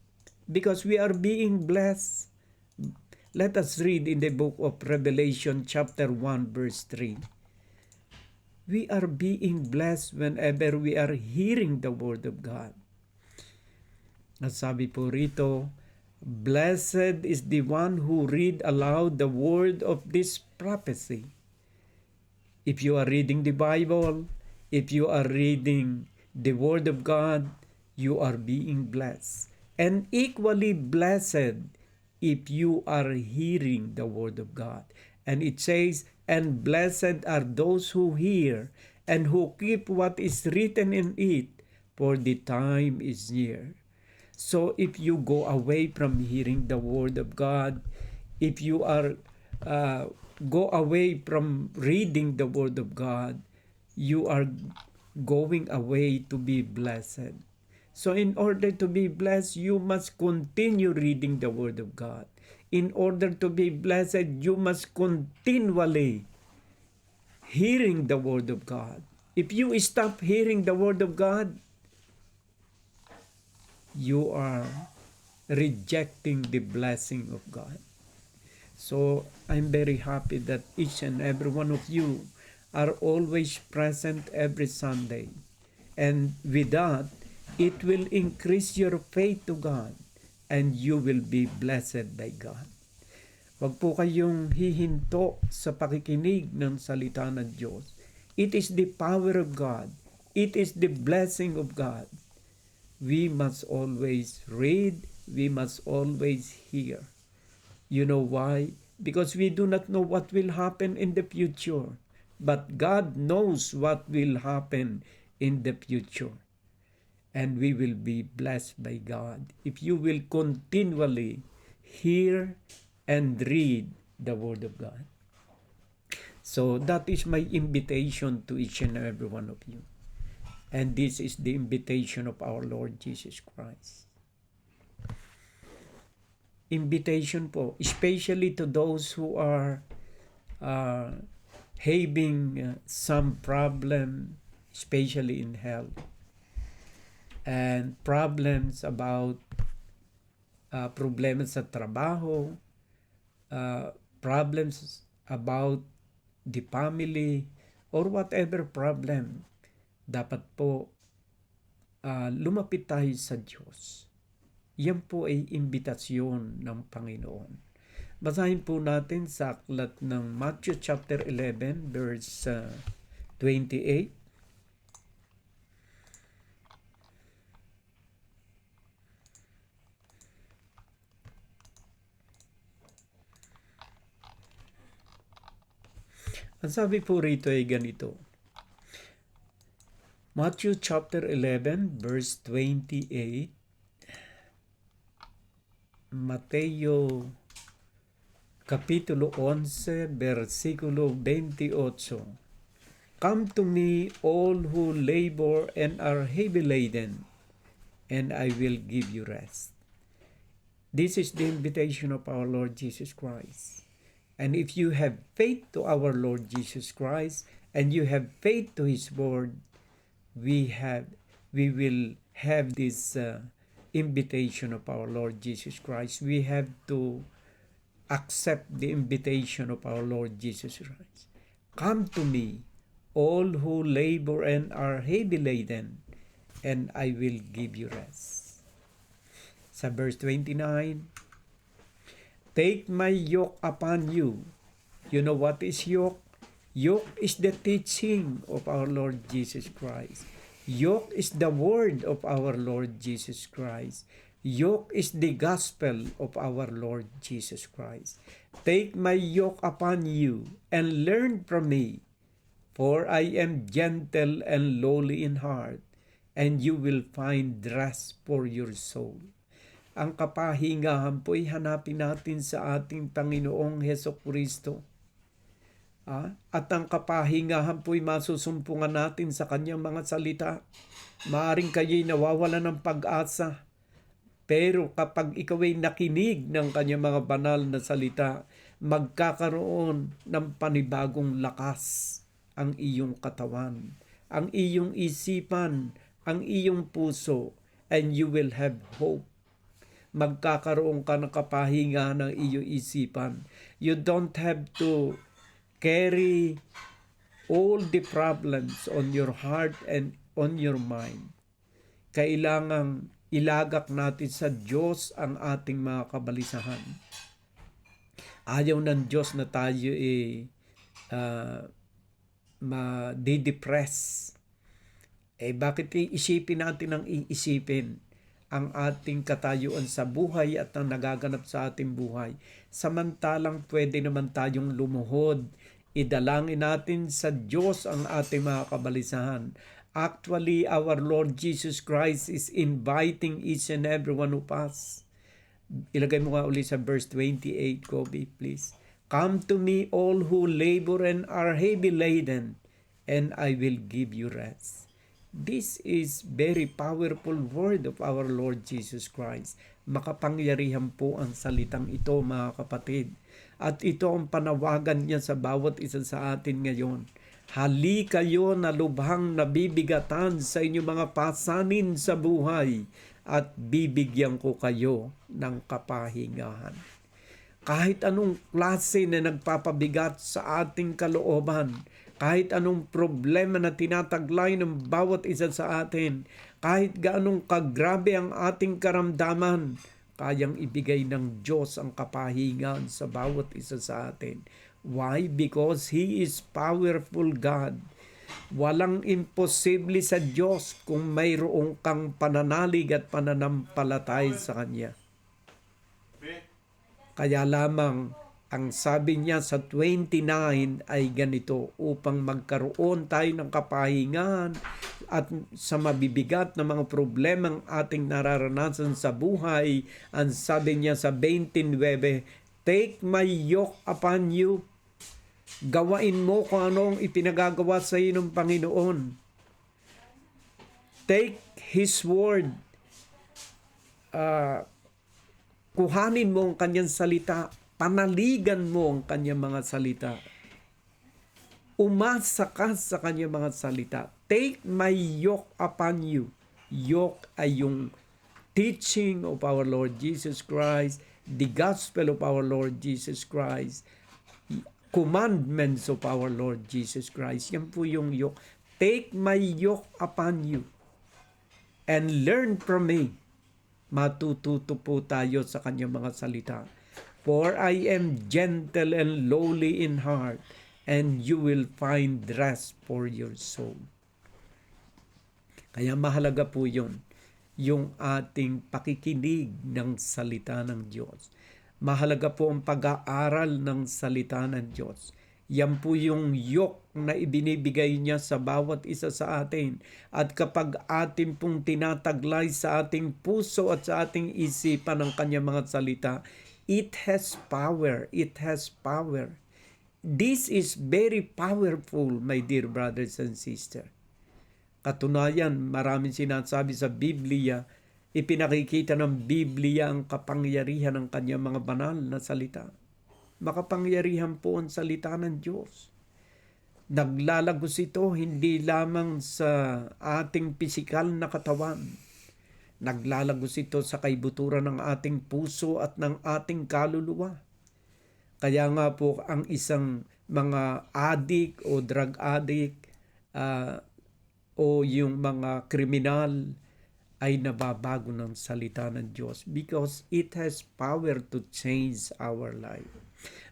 because we are being blessed. Let us read in the book of Revelation chapter 1 verse 3. We are being blessed whenever we are hearing the Word of God. At sabi po rito, blessed is the one who read aloud the word of this prophecy. If you are reading the Bible, if you are reading the Word of God, you are being blessed. And equally blessed if you are hearing the Word of God. And it says, and blessed are those who hear and who keep what is written in it, for the time is near. So if you go away from hearing the Word of God, if you are go away from reading the Word of God, you are going away to be blessed. So in order to be blessed, you must continue reading the Word of God. In order to be blessed, you must continually hearing the Word of God. If you stop hearing the Word of God, you are rejecting the blessing of God. So I'm very happy that each and every one of you are always present every Sunday. And with that, it will increase your faith to God and you will be blessed by God. Huwag po kayong hihinto sa pakikinig ng salita ng Diyos. It is the power of God. It is the blessing of God. We must always read. We must always hear. You know why? Because we do not know what will happen in the future. But God knows what will happen in the future. And we will be blessed by God if you will continually hear and read the Word of God. So that is my invitation to each and every one of you. And this is the invitation of our Lord Jesus Christ. Invitation po, especially to those who are having some problem, especially in health, and problems about problems sa trabaho, problems about the family, or whatever problem, dapat po lumapit tayo sa Diyos. Yan po ay imbitasyon ng Panginoon. Basahin po natin sa aklat ng Matthew chapter 11 verse 28. Ang sabi po rito ay ganito. Matthew chapter 11 verse 28. Mateo kapitulo 11 versikulo 28. Come to me all who labor and are heavy laden, and I will give you rest. This is the invitation of our Lord Jesus Christ. And if you have faith to our Lord Jesus Christ and you have faith to His Word, we will have this invitation of our Lord Jesus Christ. We have to accept the invitation of our Lord Jesus Christ. Come to me, all who labor and are heavy laden, and I will give you rest. Sa verse 29, take my yoke upon you. You know what is yoke? Yoke is the teaching of our Lord Jesus Christ. Yoke is the word of our Lord Jesus Christ. Yoke is the gospel of our Lord Jesus Christ. Take my yoke upon you and learn from me, for I am gentle and lowly in heart, and you will find rest for your soul. Ang kapahingahan po ay hanapin natin sa ating Panginoong Hesukristo. At ang kapahingahan po ay masusumpungan natin sa kanyang mga salita. Maaring kayo'y nawawalan ng pag-asa. Pero kapag ikaw ay nakinig ng kanyang mga banal na salita, magkakaroon ng panibagong lakas ang iyong katawan, ang iyong isipan, ang iyong puso, and you will have hope. Magkakaroon ka ng kapahinga ng iyong isipan. You don't have to carry all the problems on your heart and on your mind. Kailangang ilagak natin sa Diyos ang ating mga kabalisahan. Ayaw ng Diyos na tayo ma-depress. Bakit iisipin natin ang iisipin ang ating katayuan sa buhay at ang nagaganap sa ating buhay? Samantalang pwede naman tayong lumuhod, idalangin natin sa Diyos ang ating mga kabalisahan. Actually, our Lord Jesus Christ is inviting each and every one of us. Ilagay mo nga uli sa verse 28, Kobe, please. Come to me all who labor and are heavy laden, and I will give you rest. This is very powerful word of our Lord Jesus Christ. Makapangyarihan po ang salitang ito, mga kapatid. At ito ang panawagan niya sa bawat isa sa atin ngayon. Hali kayo na lubhang nabibigatan sa inyong mga pasanin sa buhay at bibigyan ko kayo ng kapahingahan. Kahit anong klase na nagpapabigat sa ating kalooban, kahit anong problema na tinataglay ng bawat isa sa atin, kahit gaanong kagrabe ang ating karamdaman, kayang ibigay ng Diyos ang kapahingahan sa bawat isa sa atin. Why? Because He is powerful God. Walang imposible sa Diyos kung mayroong kang pananalig at pananampalataya sa Kanya. Kaya lamang ang sabi niya sa 29 ay ganito, upang magkaroon tayo ng kapahingahan at sa mabibigat na mga problemang ating nararanasan sa buhay, ang sabi niya sa 29, take my yoke upon you. Gawain mo kung anong ipinagagawa sa iyo ng Panginoon. Take His word. Kuhanin mo ang kanyang salita. Panaligan mo ang kanyang mga salita. Umasa ka sa kanyang mga salita. Take my yoke upon you. Yoke ay yung teaching of our Lord Jesus Christ, the gospel of our Lord Jesus Christ, commandments of our Lord Jesus Christ. Yan po yung yoke. Take my yoke upon you and learn from me. Matututo po tayo sa kanyang mga salita. For I am gentle and lowly in heart, and you will find rest for your soul. Kaya mahalaga po yun, yung ating pakikinig ng salita ng Diyos. Mahalaga po ang pag-aaral ng salita ng Diyos. Yan po yung yoke na ibinibigay niya sa bawat isa sa atin. At kapag atin pong tinataglay sa ating puso at sa ating isipan ng kanyang mga salita, it has power. It has power. This is very powerful, my dear brothers and sisters. Katunayan, maraming sinasabi sa Biblia, ipinakikita ng Biblia ang kapangyarihan ng kanyang mga banal na salita. Makapangyarihan po ang salita ng Diyos. Naglalagos ito hindi lamang sa ating pisikal na katawan. Naglalagos ito sa kaibuturan ng ating puso at ng ating kaluluwa. Kaya nga po ang isang mga addict o drug addict o yung mga kriminal ay nababago ng salita ng Diyos because it has power to change our life.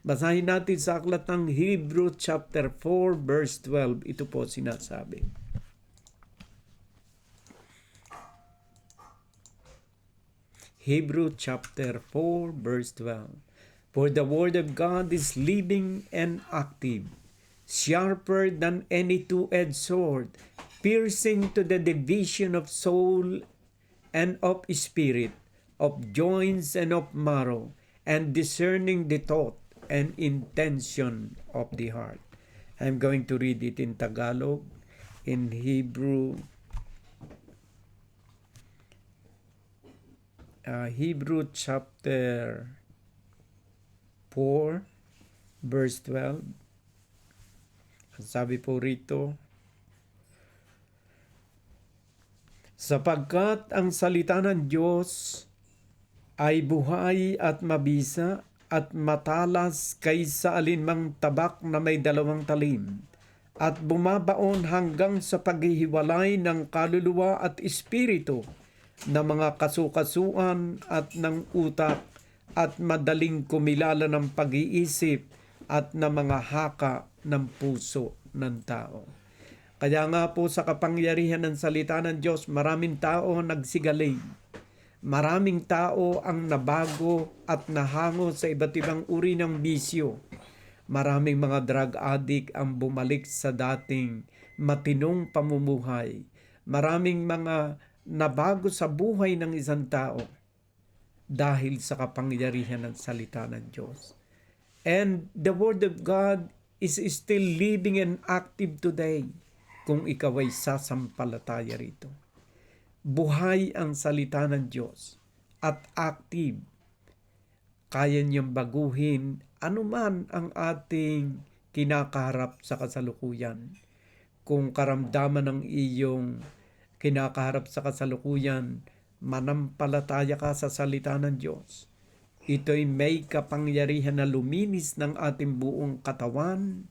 Basahin natin sa aklat ng Hebrew chapter 4 verse 12. Ito po sinasabi. Hebrew chapter 4 verse 12. For the word of God is living and active, sharper than any two-edged sword, piercing to the division of soul and of spirit, of joints and of marrow, and discerning the thought and intention of the heart. I'm going to read it in Tagalog, in Hebrew, Hebrew chapter 4, verse 12. Ang sabi po rito, sapagkat ang salita ng Diyos ay buhay at mabisa at matalas kaysa alinmang tabak na may dalawang talim, at bumabaon hanggang sa paghihiwalay ng kaluluwa at espiritu, ng mga kasukasuan at ng utak, at madaling kumilala ng pag-iisip at ng mga haka ng puso ng tao. Kaya nga po sa kapangyarihan ng salita ng Diyos, maraming tao ang nagsigaling. Maraming tao ang nabago at nahango sa iba't ibang uri ng bisyo. Maraming mga drug addict ang bumalik sa dating matinong pamumuhay. Maraming mga nabago sa buhay ng isang tao dahil sa kapangyarihan ng salita ng Diyos. And the Word of God is still living and active today kung ikaw ay sasampalataya rito. Buhay ang salita ng Diyos at active. Kaya niyang baguhin anuman ang ating kinakaharap sa kasalukuyan. Kung karamdaman ng iyong kinakaharap sa kasalukuyan, manampalataya ka sa salita ng Diyos. Ito'y may kapangyarihan na luminis ng ating buong katawan,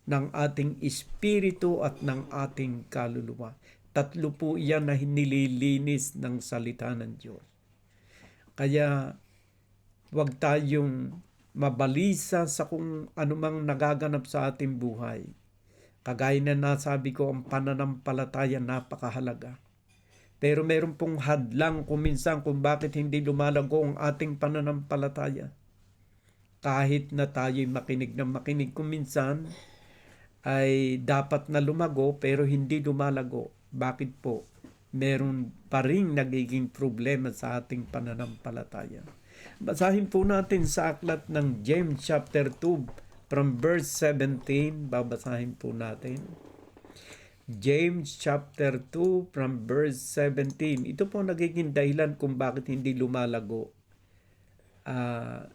ng ating espiritu at ng ating kaluluwa. Tatlo po iyan na nililinis ng salita ng Diyos. Kaya huwag tayong mabalisa sa kung anumang nagaganap sa ating buhay. Kagaya na nasabi ko, ang pananampalataya napakahalaga. Pero meron pong hadlang kuminsan kung bakit hindi lumalago ang ating pananampalataya. Kahit na tayo'y makinig ng makinig, kuminsan ay dapat na lumago pero hindi lumalago. Bakit po? Meron pa rin nagiging problema sa ating pananampalataya. Basahin po natin sa aklat ng James chapter 2 from verse 17. Babasahin po natin. James chapter 2 from verse 17. Ito po nagiging dahilan kung bakit hindi lumalago.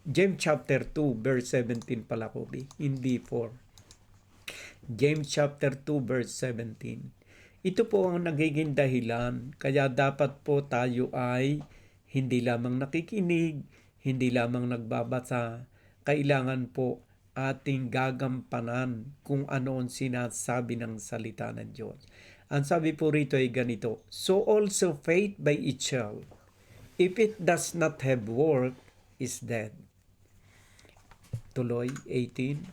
James chapter 2 verse 17 pala ko, hindi 4. James chapter 2 verse 17. Ito po ang nagiging dahilan, kaya dapat po tayo ay hindi lamang nakikinig, hindi lamang nagbabasa, kailangan po ating gagampanan kung ano ang sinasabi ng salita ng Diyos. Ang sabi po rito ay ganito, so also faith by itself, if it does not have work, is dead. Tuloy, 18.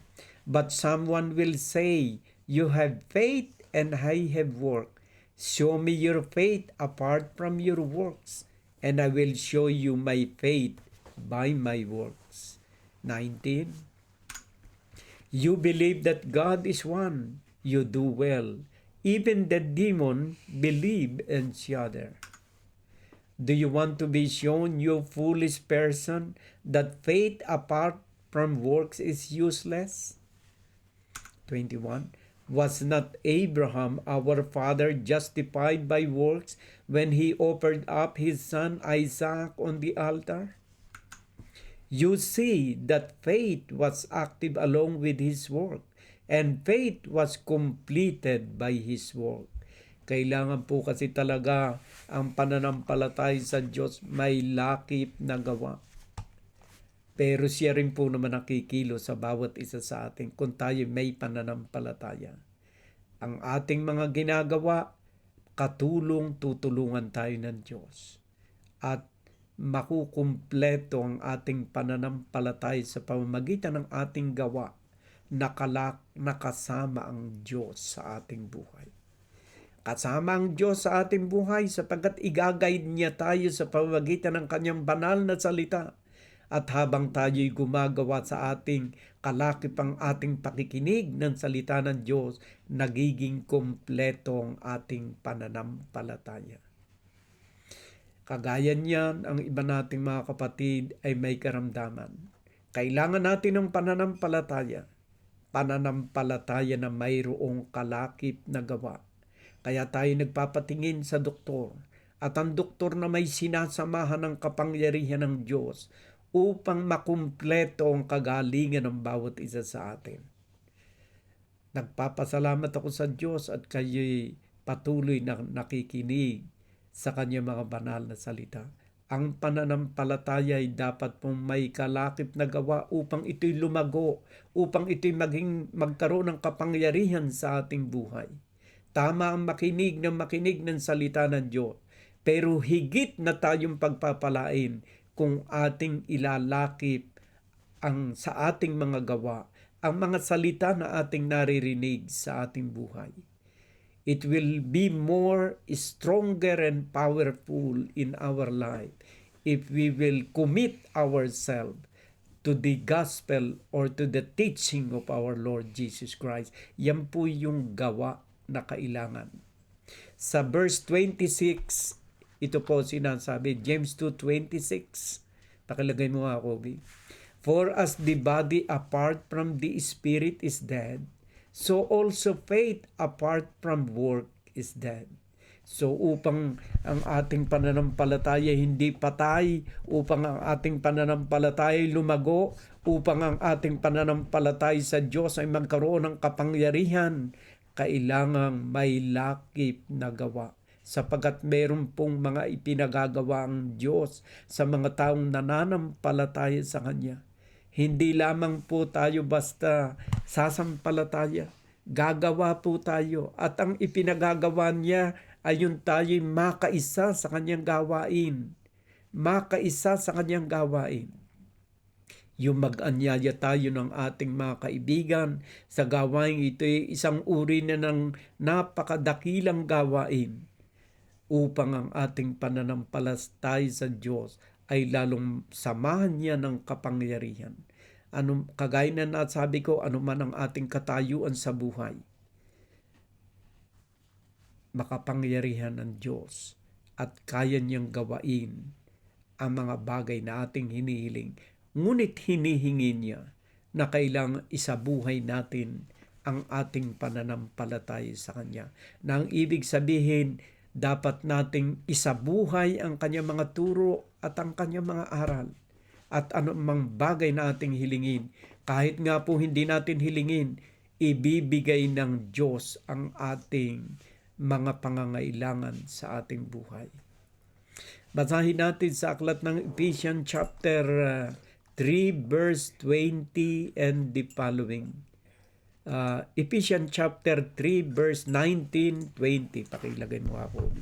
But someone will say, you have faith and I have work. Show me your faith apart from your works, and I will show you my faith by my works. 19. You believe that God is one. You do well. Even the demon believe and shudder. Do you want to be shown, you foolish person, that faith apart from works is useless? 21. Was not Abraham our father justified by works when he offered up his son Isaac on the altar? You see that faith was active along with his work, and faith was completed by his work. Kailangan po kasi talaga ang pananampalataya sa Diyos may lakip na gawa. Pero siya rin po naman nakikilo sa bawat isa sa atin kung tayo may pananampalataya. Ang ating mga ginagawa, tutulungan tayo ng Diyos. At makukumpleto ang ating pananampalataya sa pamamagitan ng ating gawa, nakasama ang Diyos sa ating buhay. Kasama ang Diyos sa ating buhay sapagkat i-guide niya tayo sa pamamagitan ng kanyang banal na salita. At habang tayo'y gumagawa sa ating kalakipang ating pakikinig ng salita ng Diyos, nagiging kompleto ang ating pananampalataya. Kagaya niyan, ang iba nating mga kapatid ay may karamdaman. Kailangan natin ng pananampalataya. Pananampalataya na mayroong kalakip na gawa. Kaya tayo nagpapatingin sa doktor. At ang doktor na may sinasamahan ng kapangyarihan ng Diyos upang makumpleto ang kagalingan ng bawat isa sa atin. Nagpapasalamat ako sa Diyos at kayo'y patuloy na nakikinig sa kanyang mga banal na salita. Ang pananampalataya ay dapat pong may kalakip na gawa upang ito'y lumago, upang ito'y magkaroon ng kapangyarihan sa ating buhay. Tama ang makinig ng salita ng Diyos, pero higit na tayong pagpapalain kung ating ilalakip sa ating mga gawa ang mga salita na ating naririnig sa ating buhay. It will be more stronger and powerful in our life if we will commit ourselves to the gospel or to the teaching of our Lord Jesus Christ. Yan po yung gawa na kailangan. Sa verse 26, ito po sinasabi, James 2:26. Pakilagay mo nga, Kobe. For as the body apart from the spirit is dead, so also faith apart from work is dead. So upang ang ating pananampalataya hindi patay, upang ang ating pananampalataya lumago, upang ang ating pananampalataya sa Diyos ay magkaroon ng kapangyarihan, kailangang may lakip na gawa. Sapagkat meron pong mga ipinagagawa ang Diyos sa mga taong nananampalataya sa Kanya. Hindi lamang po tayo basta sasampalataya. Gagawa po tayo. At ang ipinagagawa niya ay yung tayo'y makaisa sa kanyang gawain. Makaisa sa kanyang gawain. Yung mag-anyaya tayo ng ating mga kaibigan sa gawain ito'y isang uri na ng napakadakilang gawain upang ang ating pananampalataya sa Diyos ay lalong samahan niya ng kapangyarihan. Kagaya na nasabi ko, anuman ang ating katayuan sa buhay, makapangyarihan ng Diyos at kaya niyang gawain ang mga bagay na ating hinihiling. Ngunit hinihingi niya na kailangang isabuhay natin ang ating pananampalataya sa Kanya. Na ang ibig sabihin, dapat nating isabuhay ang kanyang mga turo at ang kanyang mga aral. At anumang bagay na ating hilingin, kahit nga po hindi natin hilingin, ibibigay ng Diyos ang ating mga pangangailangan sa ating buhay. Basahin natin sa aklat ng Ephesians chapter 3 verse 20 and the following. Ephesians chapter 3 verse 19-20. Pakilagay mo ako.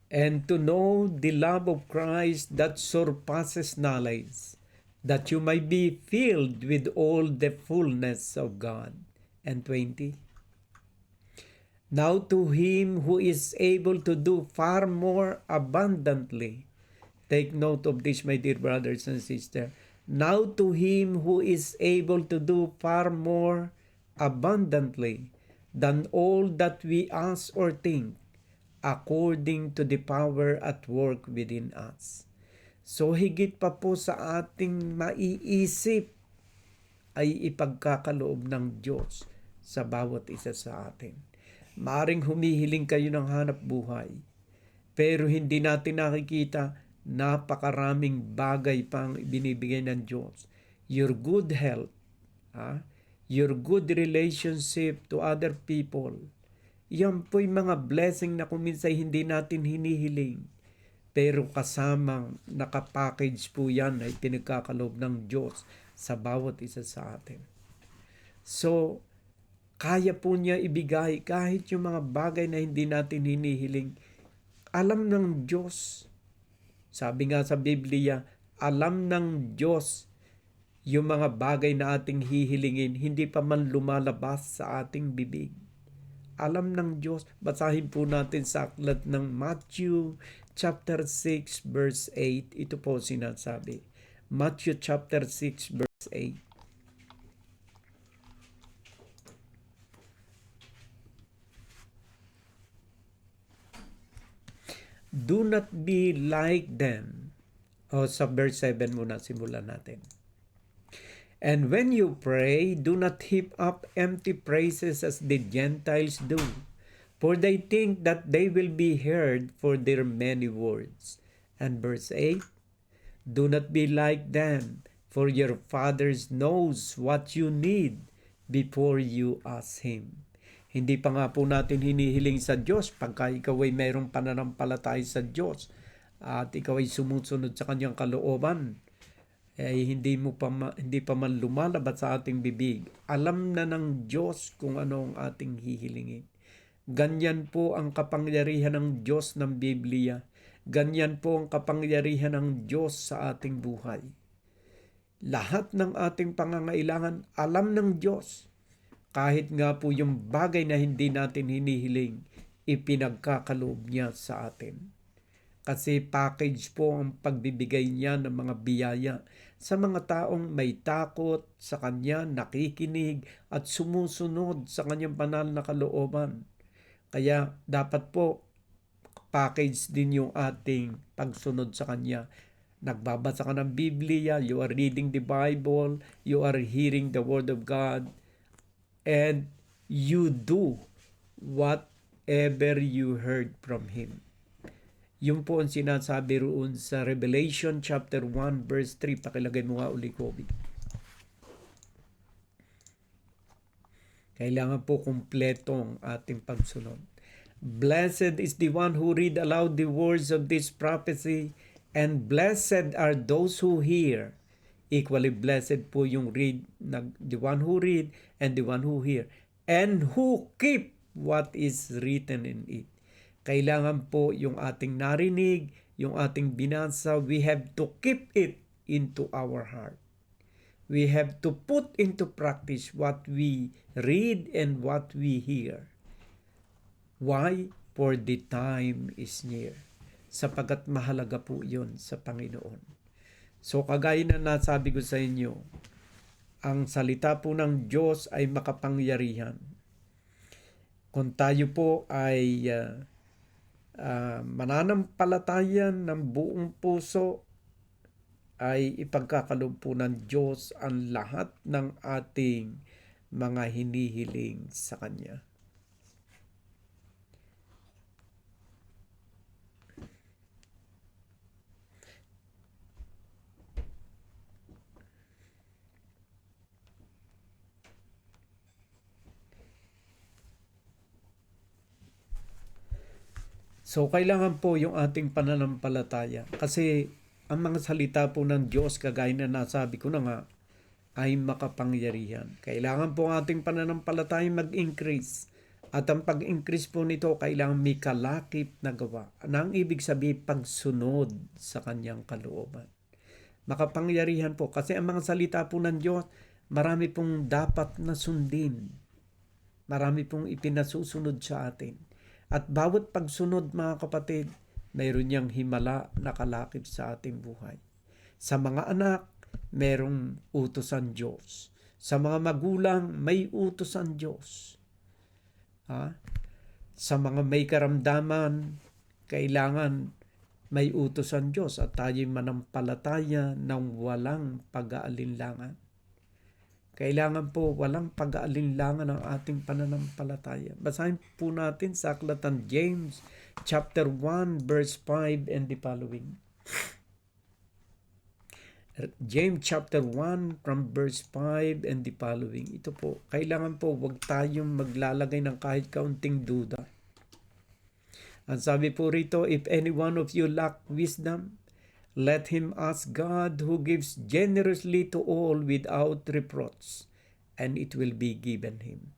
And to know the love of Christ that surpasses knowledge, that you might be filled with all the fullness of God. And 20. Now to him who is able to do far more abundantly. Take note of this, my dear brothers and sisters. Now to him who is able to do far more abundantly than all that we ask or think, according to the power at work within us. So higit pa po sa ating maiisip ay ipagkakaloob ng Diyos sa bawat isa sa atin. Maaring humihiling kayo ng hanap buhay, pero hindi natin nakikita napakaraming bagay pang binibigay ng Diyos. Your good health, your good relationship to other people, yan po'y mga blessing na kuminsay hindi natin hinihiling. Pero kasamang nakapackage po yan ay pinagkakaloob ng Diyos sa bawat isa sa atin. So, kaya po niya ibigay kahit yung mga bagay na hindi natin hinihiling. Alam ng Diyos. Sabi nga sa Biblia, alam ng Diyos yung mga bagay na ating hihilingin, hindi pa man lumalabas sa ating bibig. Alam ng Diyos. Basahin po natin sa aklat ng Matthew chapter 6 verse 8. Ito po sinasabi. Matthew chapter 6 verse 8. Do not be like them. Sa verse 7 muna, simulan natin. And when you pray, do not heap up empty praises as the Gentiles do, for they think that they will be heard for their many words. And verse 8, do not be like them, for your Father knows what you need before you ask Him. Hindi pa nga po natin hinihiling sa Diyos pagka ikaw ay mayroong pananampalataya sa Diyos at ikaw ay sumusunod sa kanyang kalooban, hindi pa man lumalabas sa ating bibig. Alam na ng Diyos kung ano ang ating hihilingin. Ganyan po ang kapangyarihan ng Diyos ng Biblia. Ganyan po ang kapangyarihan ng Diyos sa ating buhay. Lahat ng ating pangangailangan, alam ng Diyos. Kahit nga po yung bagay na hindi natin hinihiling, ipinagkakaloob niya sa atin. Kasi package po ang pagbibigay niya ng mga biyaya sa mga taong may takot sa Kanya, nakikinig at sumusunod sa Kanyang banal na kalooban. Kaya dapat po package din yung ating pagsunod sa Kanya. Nagbabasa ka ng Biblia, you are reading the Bible, you are hearing the Word of God, and you do whatever you heard from Him. Yung po ang sinasabi roon sa Revelation chapter 1 verse 3. Pakilagay mo nga uli, Kobe. Kailangan po kumpletong ating pagsunod. Blessed is the one who read aloud the words of this prophecy, and blessed are those who hear. Equally blessed po yung the one who read and the one who hear, and who keep what is written in it. Kailangan po yung ating narinig, yung ating binasa, we have to keep it into our heart. We have to put into practice what we read and what we hear. Why? For the time is near. Sapagkat mahalaga po yun sa Panginoon. So kagaya na nasabi ko sa inyo, ang salita po ng Diyos ay makapangyarihan. Kung tayo po ay mananampalatayan ng buong puso, ay ipagkakaloob po ng Diyos ang lahat ng ating mga hinihiling sa Kanya. So, kailangan po yung ating pananampalataya. Kasi ang mga salita po ng Diyos, kagaya na nasabi ko na nga, ay makapangyarihan. Kailangan po ang ating pananampalataya mag-increase. At ang pag-increase po nito, kailangan may kalakip na gawa. Ang ibig sabihin, pagsunod sa kanyang kalooban. Makapangyarihan po. Kasi ang mga salita po ng Diyos, marami pong dapat na sundin. Marami pong ipinasusunod sa atin. At bawat pagsunod, mga kapatid, mayroon niyang himala na kalakip sa ating buhay. Sa mga anak, mayroong utos ang Diyos. Sa mga magulang, may utos ang Diyos. Sa mga may karamdaman, kailangan may utos ang Diyos at tayo'y manampalataya ng walang pag-aalinlangan. Kailangan po walang pag-aalinlangan ng ating pananampalataya. Basahin po natin sa Aklatan James chapter 1 verse 5 and the following. James chapter 1 from verse 5 and the following. Ito po, kailangan po wag tayong maglalagay ng kahit kaunting duda. Ang sabi po rito, if any one of you lack wisdom, let him ask God who gives generously to all without reproach, and it will be given him.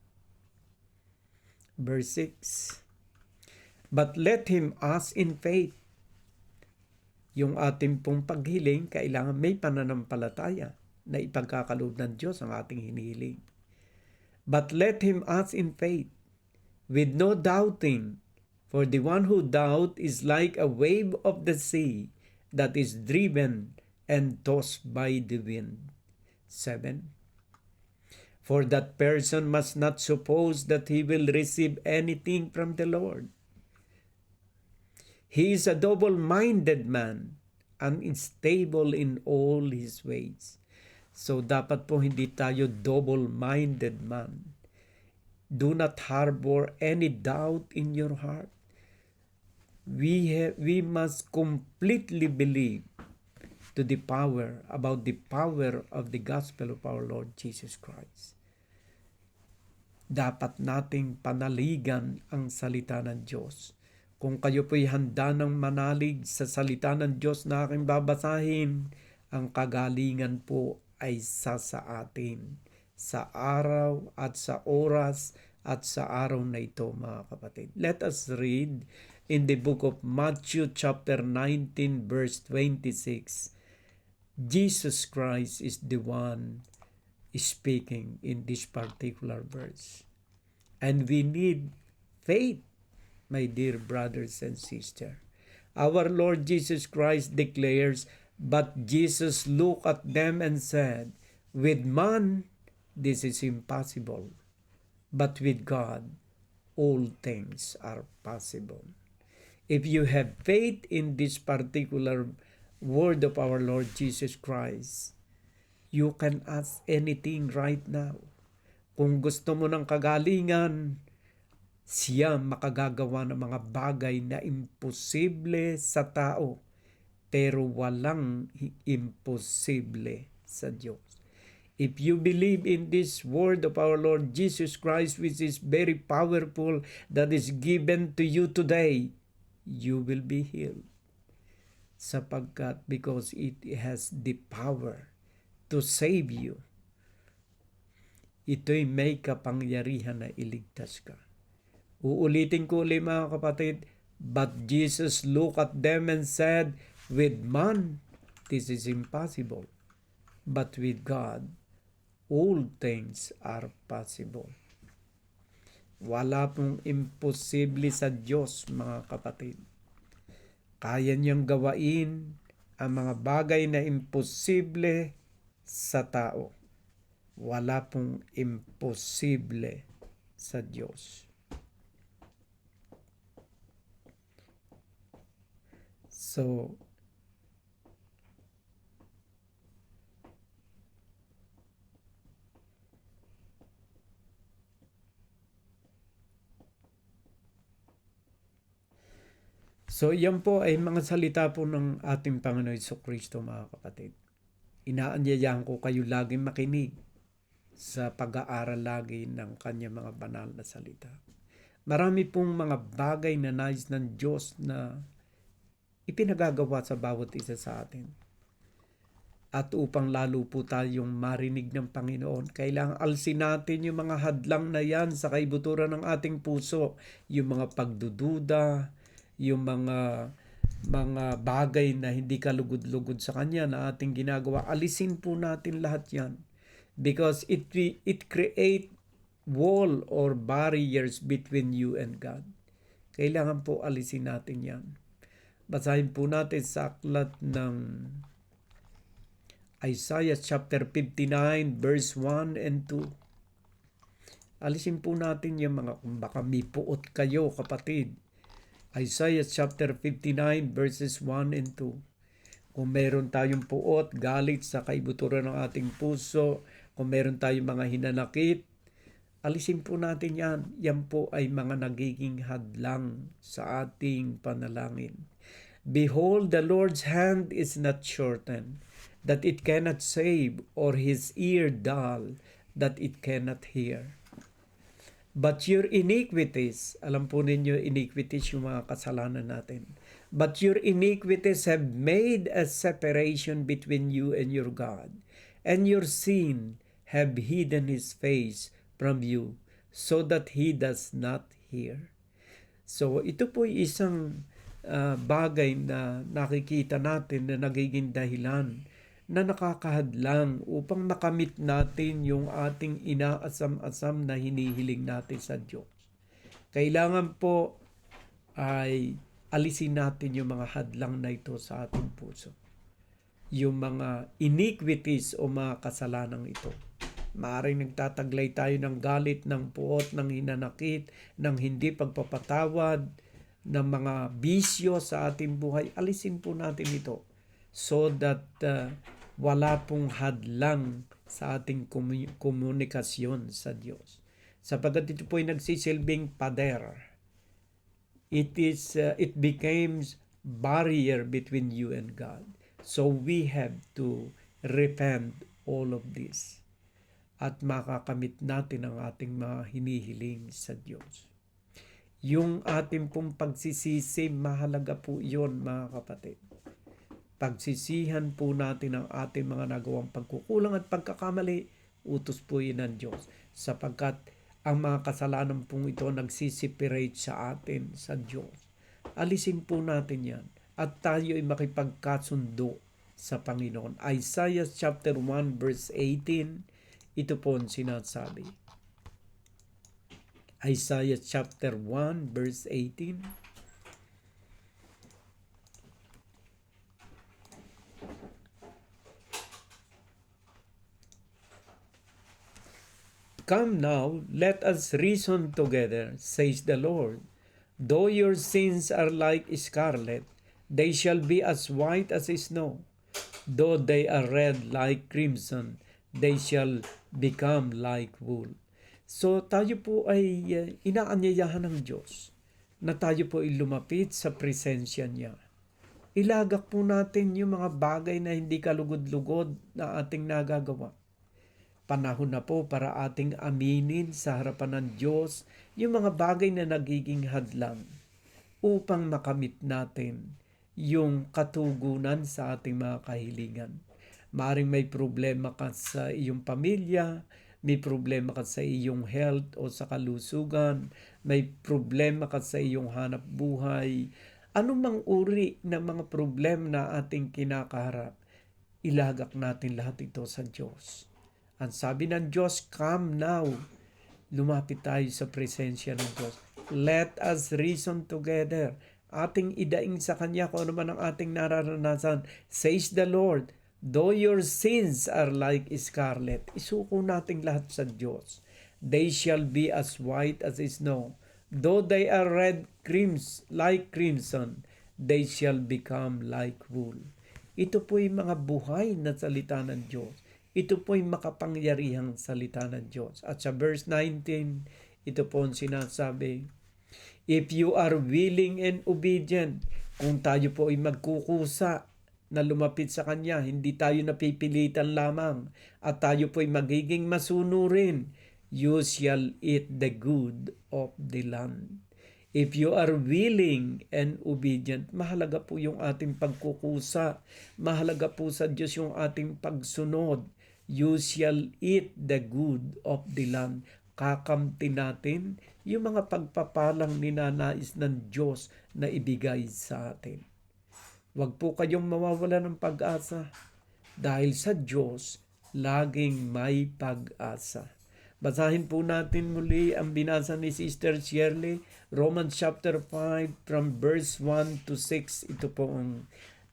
Verse 6, but let him ask in faith. Yung ating pong paghiling, kailangan may pananampalataya na ipagkakaloob ng Diyos ang ating hinihiling. But let him ask in faith, with no doubting, for the one who doubts is like a wave of the sea, that is driven and tossed by the wind. 7. For that person must not suppose that he will receive anything from the Lord. He is a double-minded man, unstable in all his ways. So dapat po hindi tayo double-minded man. Do not harbor any doubt in your heart. We must completely believe about the power of the gospel of our Lord Jesus Christ. dapat nating panaligan ang salita ng Diyos. Kung kayo po'y handa ng manalig sa salita ng Diyos na aking babasahin, ang kagalingan po ay sa atin sa araw at sa oras at sa araw na ito, mga kapatid. Let us read in the book of Matthew chapter 19 verse 26. Jesus Christ is the one speaking in this particular verse. And we need faith, my dear brothers and sisters. Our Lord Jesus Christ declares, "But Jesus looked at them and said, with man, this is impossible. But with God, all things are possible." If you have faith in this particular word of our Lord Jesus Christ, you can ask anything right now. Kung gusto mo ng kagalingan, siya makagagawa ng mga bagay na imposible sa tao, pero walang imposible sa Diyos. If you believe in this word of our Lord Jesus Christ, which is very powerful, that is given to you today, you will be healed. Sapagkat because it has the power to save you. Ito'y may kapangyarihan na iligtas ka. Uulitin ko ulit, mga kapatid, but Jesus looked at them and said, with man, this is impossible. But with God, all things are possible. Wala pong imposible sa Diyos, mga kapatid. Kaya niyang gawain ang mga bagay na imposible sa tao. Wala pong imposible sa Diyos. So, yan po ay mga salita po ng ating Panginoon Jesucristo, mga kapatid. Inaanyayahan ko kayo lagi makinig sa pag-aaral lagi ng kanyang mga banal na salita. Marami pong mga bagay na nais ng Diyos na ipinagagawa sa bawat isa sa atin. At upang lalo po tayong marinig ng Panginoon, kailangan alsin natin yung mga hadlang na yan sa kaibuturan ng ating puso, yung mga pagdududa, yung mga bagay na hindi kalugod-lugod sa Kanya na ating ginagawa. Alisin po natin lahat yan. Because it create wall or barriers between you and God. Kailangan po alisin natin yan. Basahin po natin sa aklat ng Isaiah chapter 59 verse 1 and 2. Alisin po natin yung mga, kung baka may puot kayo, kapatid. Isaiah chapter 59 verses 1 and 2. Kung meron tayong puot, galit sa kaibuturan ng ating puso, kung meron tayong mga hinanakit, alisin po natin yan. Yan po ay mga nagiging hadlang sa ating panalangin. Behold, the Lord's hand is not shortened, that it cannot save, or his ear dull, that it cannot hear. But your iniquities, alam po ninyo, iniquities yung mga kasalanan natin. But your iniquities have made a separation between you and your God, and your sin have hidden his face from you, so that he does not hear. So ito po isang bagay na nakikita natin na nagiging dahilan na nakakahadlang upang makamit natin yung ating inaasam-asam na hinihiling natin sa Diyos. Kailangan po ay alisin natin yung mga hadlang na ito sa ating puso. Yung mga iniquities o mga kasalanang ito. Maaaring nagtataglay tayo ng galit, ng puot, ng hinanakit, ng hindi pagpapatawad, ng mga bisyo sa ating buhay. Alisin po natin ito so that wala pong hadlang sa ating komunikasyon sa Diyos. Sapagkat ito po ay nagsisilbing pader. It becomes barrier between you and God. So we have to repent all of this. at makakamit natin ang ating mga hinihiling sa Diyos. Yung ating pong pagsisisi, mahalaga po yun mga kapatid. Pagsisihan po natin ang ating mga nagawang pagkukulang at pagkakamali, utos po yun ng Diyos. Sapagkat ang mga kasalanan pong ito nagsiseparate sa atin sa Diyos. Alisin po natin yan at tayo ay makipagkasundo sa Panginoon. Isaiah chapter 1 verse 18, ito po ang sinasabi. Isaiah chapter 1 verse 18. Come now, let us reason together, says the Lord. Though your sins are like scarlet, they shall be as white as snow. Though they are red like crimson, they shall become like wool. So tayo po ay inaanyayahan ng Diyos na tayo po ay lumapit sa presensya niya. Ilagak po natin yung mga bagay na hindi kalugod-lugod na ating nagagawa. Panahon na po para ating aminin sa harapan ng Diyos yung mga bagay na nagiging hadlang upang makamit natin yung katugunan sa ating mga kahilingan. Maaring may problema ka sa iyong pamilya, may problema ka sa iyong health o sa kalusugan, may problema ka sa iyong hanap buhay, anumang uri ng mga problema na ating kinakaharap, ilagak natin lahat ito sa Diyos. Ang sabi ng Diyos, come now. Lumapit tayo sa presensya ng Diyos. Let us reason together. Ating idaing sa Kanya kung ano man ang ating nararanasan. Says the Lord, though your sins are like scarlet, isuko natin lahat sa Diyos. They shall be as white as snow. Though they are red like crimson, they shall become like wool. Ito po'y mga buhay na salita ng Diyos. Ito po'y makapangyarihang salita ng Diyos. At sa verse 19, ito po ang sinasabi, if you are willing and obedient, kung tayo po ay magkukusa na lumapit sa Kanya, hindi tayo napipilitan lamang, at tayo po ay magiging masunurin, you shall eat the good of the land. If you are willing and obedient, mahalaga po yung ating pagkukusa, mahalaga po sa Diyos yung ating pagsunod. You shall eat the good of the land. Kakamti natin yung mga pagpapalang ninanais ng Diyos na ibigay sa atin. Huwag po kayong mawawala ng pag-asa dahil sa Diyos laging may pag-asa. Basahin po natin muli ang binasa ni Sister Shirley, Romans chapter 5 from verse 1 to 6.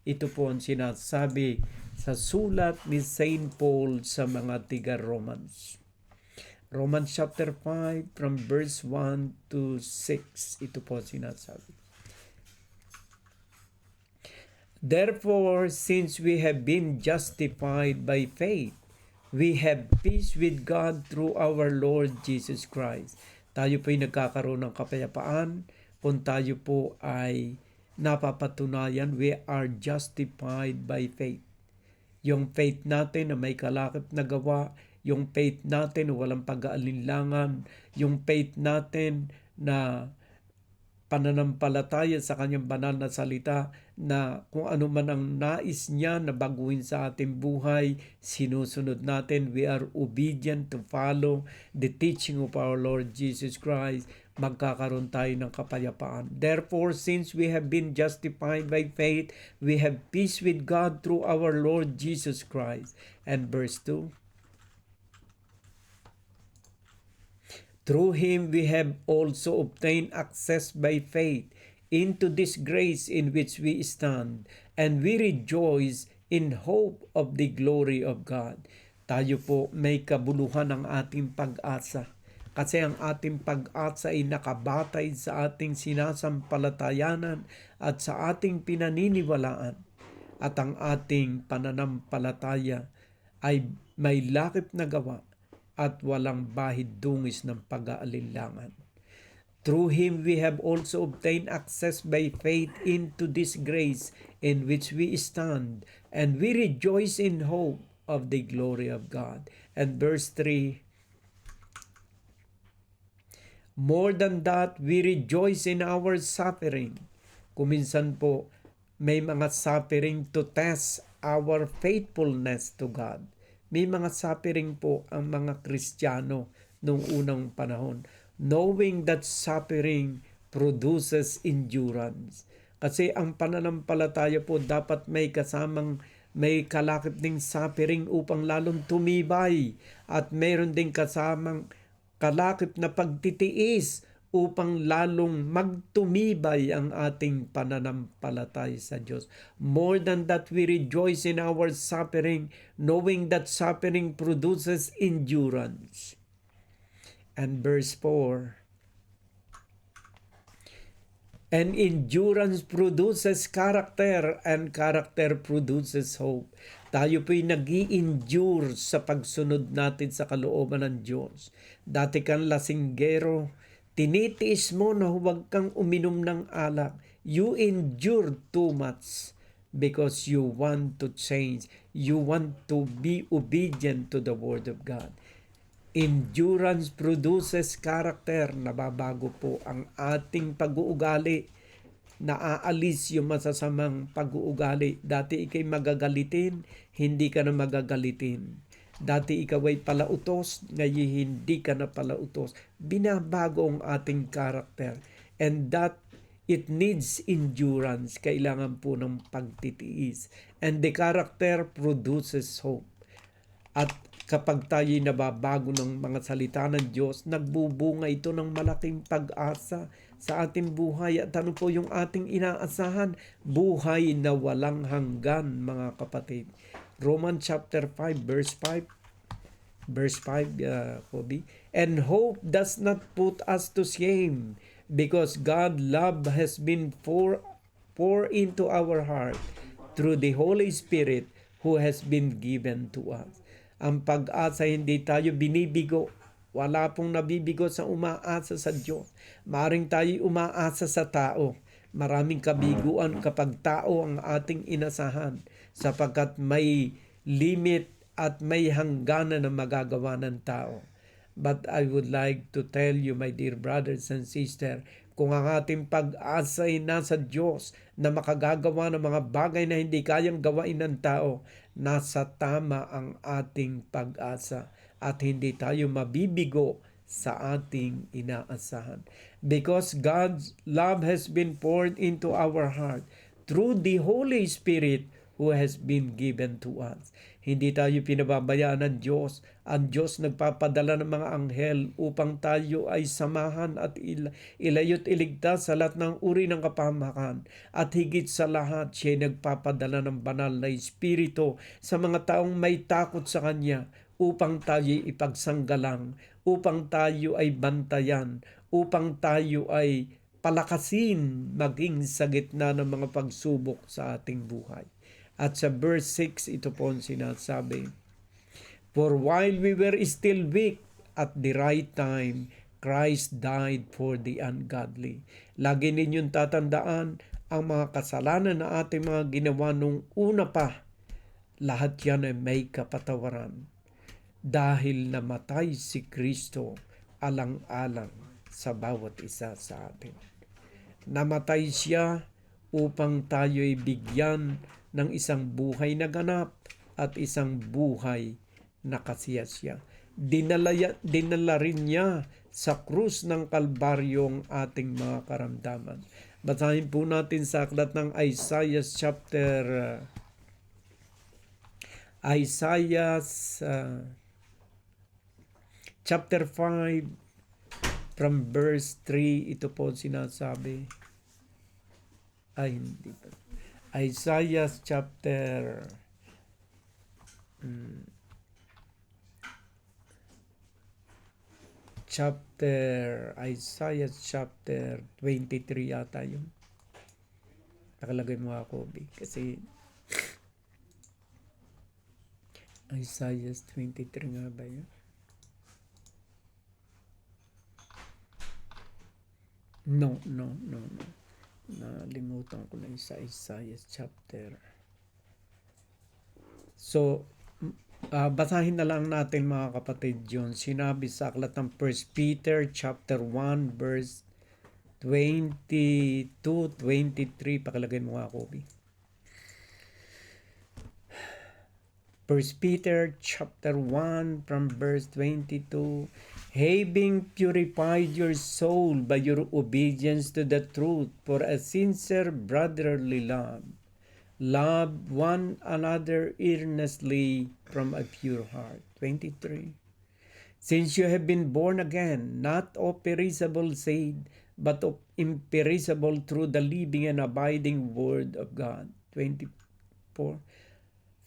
Ito po ang sinasabi sa sulat ni Saint Paul sa mga tiga-Romans. Romans chapter 5 from verse 1 to 6. Ito po sinasabi. Therefore, since we have been justified by faith, we have peace with God through our Lord Jesus Christ. Tayo po ay nagkakaroon ng kapayapaan kung tayo po ay napapatunayan we are justified by faith. Yung faith natin na may kalakip na gawa, yung faith natin na walang pag-aalinlangan, yung faith natin na pananampalataya sa Kanyang banal na salita na kung ano man ang nais niya na baguhin sa ating buhay, sinusunod natin. We are obedient to follow the teaching of our Lord Jesus Christ. Magkakaroon tayo ng kapayapaan. Therefore, since we have been justified by faith, we have peace with God through our Lord Jesus Christ. And verse 2, through Him we have also obtained access by faith into this grace in which we stand, and we rejoice in hope of the glory of God. Tayo po may kabuluhan ng ating pag-asa. Kasi ang ating pag-asa ay nakabatay sa ating sinasampalatayanan at sa ating pinaniniwalaan. At ang ating pananampalataya ay may lakip na gawa at walang bahid dungis ng pag-aalinlangan. Through Him we have also obtained access by faith into this grace in which we stand, and we rejoice in hope of the glory of God. And verse 3, more than that, we rejoice in our suffering. Kuminsan po, may mga suffering to test our faithfulness to God. May mga suffering po ang mga Kristiyano noong unang panahon. Knowing that suffering produces endurance. Kasi ang pananampalataya po dapat may kasamang may kalakip ding suffering upang lalong tumibay at mayroon ding kasamang kalakip na pagtitiis upang lalong magtumibay ang ating pananampalataya sa Diyos. More than that, we rejoice in our suffering, knowing that suffering produces endurance. And verse 4, and endurance produces character, and character produces hope. Tayo po'y nag-i-endure sa pagsunod natin sa kalooban ng Diyos. Dati kang lasinggero, tinitiis mo na huwag kang uminom ng alak. You endure too much because you want to change. You want to be obedient to the Word of God. Endurance produces character. Nababago po ang ating pag-uugali. Naaalis yung masasamang pag-uugali. Dati ikay magagalitin, hindi ka na magagalitin. Dati ikaw ay palautos, ngayon hindi ka na palautos. Binabago ang ating character. And that it needs endurance. Kailangan po ng pagtitiis. And the character produces hope. At kapag tayo'y nababago ng mga salita ng Diyos, nagbubunga ito ng malaking pag-asa sa ating buhay. At ano po yung ating inaasahan? Buhay na walang hanggan, mga kapatid. Romans chapter 5, verse 5. Verse 5, Kobe. And hope does not put us to shame, because God's love has been poured into our heart through the Holy Spirit who has been given to us. Ang pag-asa, hindi tayo binibigo. Wala pong nabibigo sa umaasa sa Diyos. Maring tayo umaasa sa tao. Maraming kabiguan kapag tao ang ating inasahan, sapagkat may limit at may hangganan na magagawa ng tao. But I would like to tell you, my dear brothers and sisters, kung ang ating pag-asa ay nasa Diyos na makagagawa ng mga bagay na hindi kayang gawain ng tao, nasa tama ang ating pag-asa at hindi tayo mabibigo sa ating inaasahan. Because God's love has been poured into our heart through the Holy Spirit who has been given to us. Hindi tayo pinababayaan ng Diyos. Ang Diyos nagpapadala ng mga anghel upang tayo ay samahan at ilayot iligtas sa lahat ng uri ng kapahamakan. At higit sa lahat, siya nagpapadala ng banal na Espiritu sa mga taong may takot sa Kanya upang tayo ipagsanggalang, upang tayo ay bantayan, upang tayo ay palakasin maging sa gitna ng mga pagsubok sa ating buhay. At sa verse 6, ito po ang sinasabi, for while we were still weak, at the right time, Christ died for the ungodly. Lagi ninyong tatandaan, ang mga kasalanan na ating mga ginawa nung una pa, lahat yan ay may kapatawaran. Dahil namatay si Kristo alang-alang sa bawat isa sa atin. Namatay siya upang tayo ay bigyan ng isang buhay na ganap at isang buhay na kasiyasya. Dinala rin niya sa krus ng Kalbaryo ang ating mga karamdaman. Basahin po natin sa aklat ng Isaiah chapter 5 from verse 3. Ito po sinasabi. Hindi pa. Isaiah chapter 23 yata yun. Nakalagay mo ako, kasi Isaiah 23 nga ba yun? No. Nalimutan ko na sa Isaiah chapter. So, Basahin na lang natin mga kapatid yun. Sinabi sa aklat ng 1 Peter chapter 1 verse 22-23. Pakilagay mo nga, Kobe. 1 Peter chapter 1 from verse 22. Having purified your soul by your obedience to the truth for a sincere brotherly love, love one another earnestly from a pure heart. 23. Since you have been born again, not of perishable seed, but of imperishable through the living and abiding word of God. 24.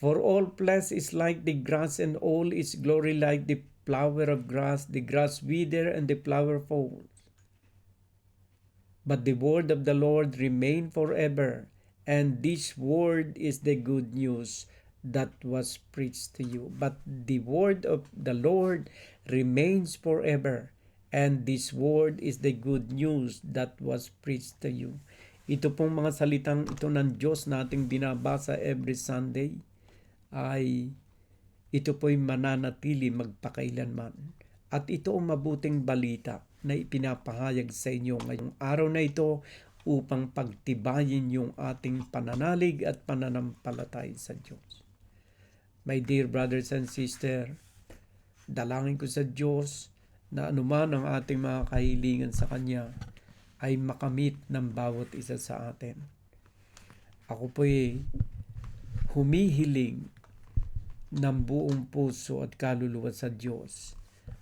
For all flesh is like the grass, and all its glory like the flower of grass. The grass wither, and the flower falls. But the word of the Lord remain forever. And this word is the good news that was preached to you. But the word of the Lord remains forever. And this word is the good news that was preached to you. Ito pong mga salitang ito ng Diyos nating binabasa every Sunday ay ito po'y mananatili magpakailanman. At ito ang mabuting balita na ipinapahayag sa inyo ngayong araw na ito upang pagtibayin yung ating pananalig at pananampalatay sa Diyos. My dear brothers and sisters, dalangin ko sa Diyos na anuman ang ating mga kahilingan sa Kanya ay makamit ng bawat isa sa atin. Ako po'y humihiling ng buong puso at kaluluwa sa Diyos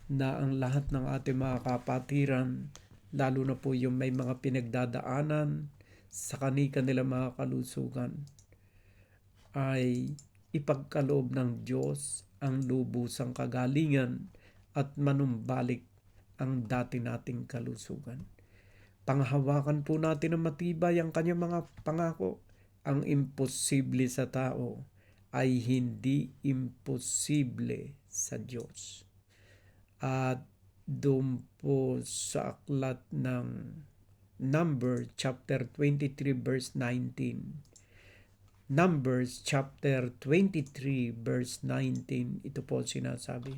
na ang lahat ng ating mga kapatiran, lalo na po yung may mga pinagdadaanan sa kanilang mga kalusugan, ay ipagkaloob ng Diyos ang lubusang kagalingan at manumbalik ang dati nating kalusugan. Panghawakan po natin ng matibay ang kanyang mga pangako. Ang imposible sa tao ay hindi imposible sa Diyos. At doon po sa aklat ng Numbers chapter 23 verse 19. Numbers chapter 23 verse 19. Ito po sinasabi.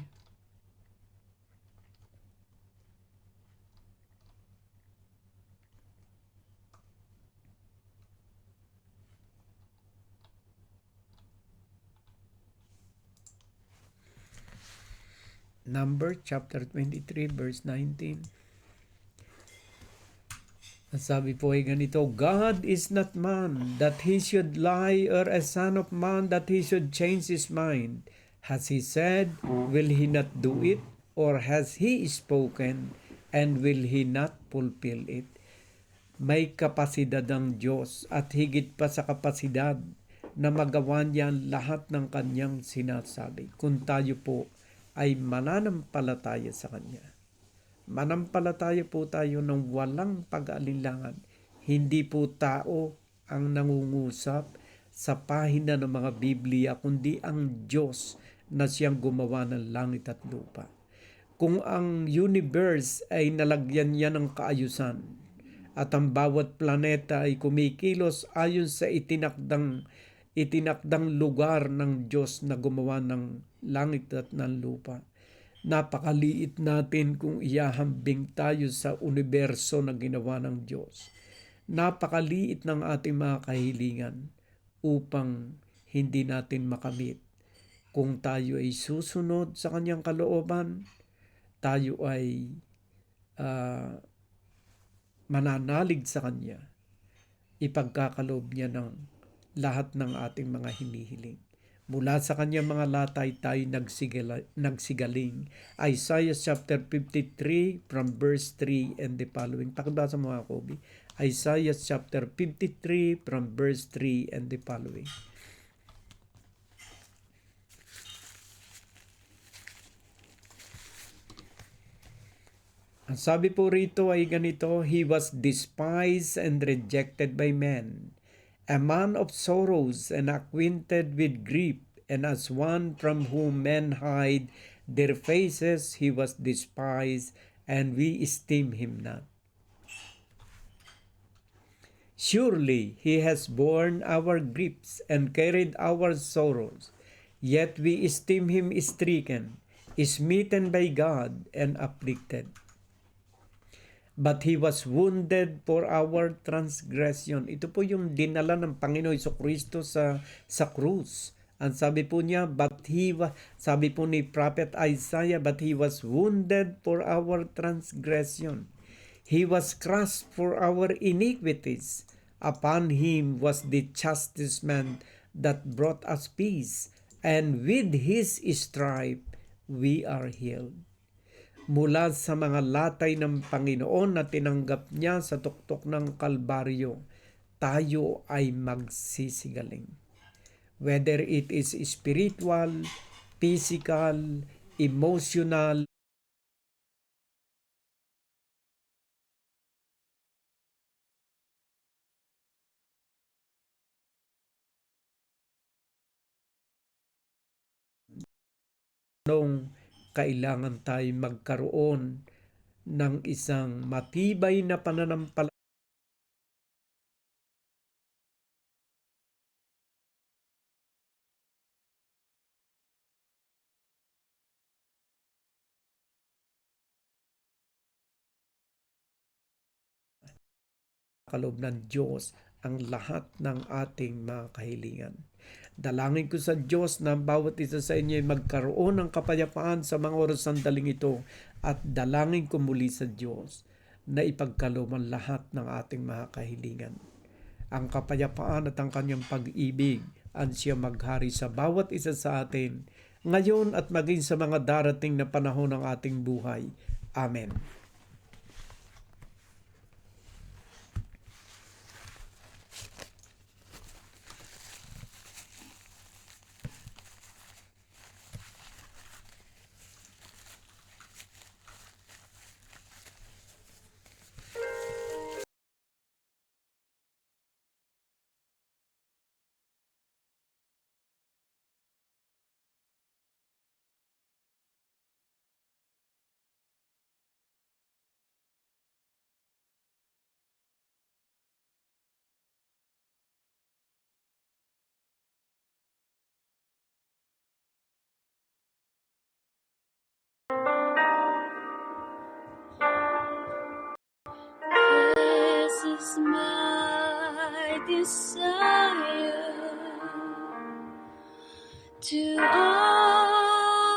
Numbers chapter 23 verse 19. Sabi po ay ganito, God is not man that he should lie, or a son of man that he should change his mind. Has he said, will he not do it? Or has he spoken, and will he not fulfill it? May kapasidad ang Diyos at higit pa sa kapasidad na magawa niya lahat ng kanyang sinasabi. Kung tayo po ay mananampalataya sa Kanya. Manampalataya po tayo ng walang pag-alinlangan. Hindi po tao ang nangungusap sa pahina ng mga Biblia, kundi ang Diyos na siyang gumawa ng langit at lupa. Kung ang universe ay nalagyan niya ng kaayusan at ang bawat planeta ay kumikilos ayon sa itinakdang lugar ng Diyos na gumawa ng langit at ng lupa. Napakaliit natin kung ihahambing tayo sa universo na ginawa ng Diyos. Napakaliit ng ating mga kahilingan upang hindi natin makamit. Kung tayo ay susunod sa Kanyang kalooban, tayo ay mananalig sa Kanya. Ipagkakaloob niya ng lahat ng ating mga hinihiling. Mula sa kanyang mga latay tayo nagsigaling. Isaiah chapter 53 from verse 3 and the following. Pakibasa mo mga Kobe. Isaiah chapter 53 from verse 3 and the following. Ang sabi po rito ay ganito, He was despised and rejected by men, a man of sorrows and acquainted with grief, and as one from whom men hide their faces, he was despised, and we esteem him not. Surely he has borne our griefs and carried our sorrows, Yet we esteem him stricken, smitten by God, and afflicted. But he was wounded for our transgression. Ito po yung dinala ng Panginoon Jesucristo sa krus. Ang sabi po niya, sabi po ni Prophet Isaiah, but he was wounded for our transgression. He was crushed for our iniquities. Upon him was the chastisement that brought us peace, and with his stripe we are healed. Mula sa mga latay ng Panginoon na tinanggap niya sa tuktok ng Kalbaryo, tayo ay magsisigaling. Whether it is spiritual, physical, emotional, kailangan tayo magkaroon ng isang matibay na pananampalataya kaloob ng Diyos ang lahat ng ating mga kahilingan. Dalangin ko sa Diyos na bawat isa sa inyo ay magkaroon ng kapayapaan sa mga oras sandaling ito, at dalangin ko muli sa Diyos na ipagkaloob ang lahat ng ating mga kahilingan. Ang kapayapaan at ang kanyang pag-ibig ang siya maghari sa bawat isa sa atin, ngayon at maging sa mga darating na panahon ng ating buhay. Amen. This is my desire to honor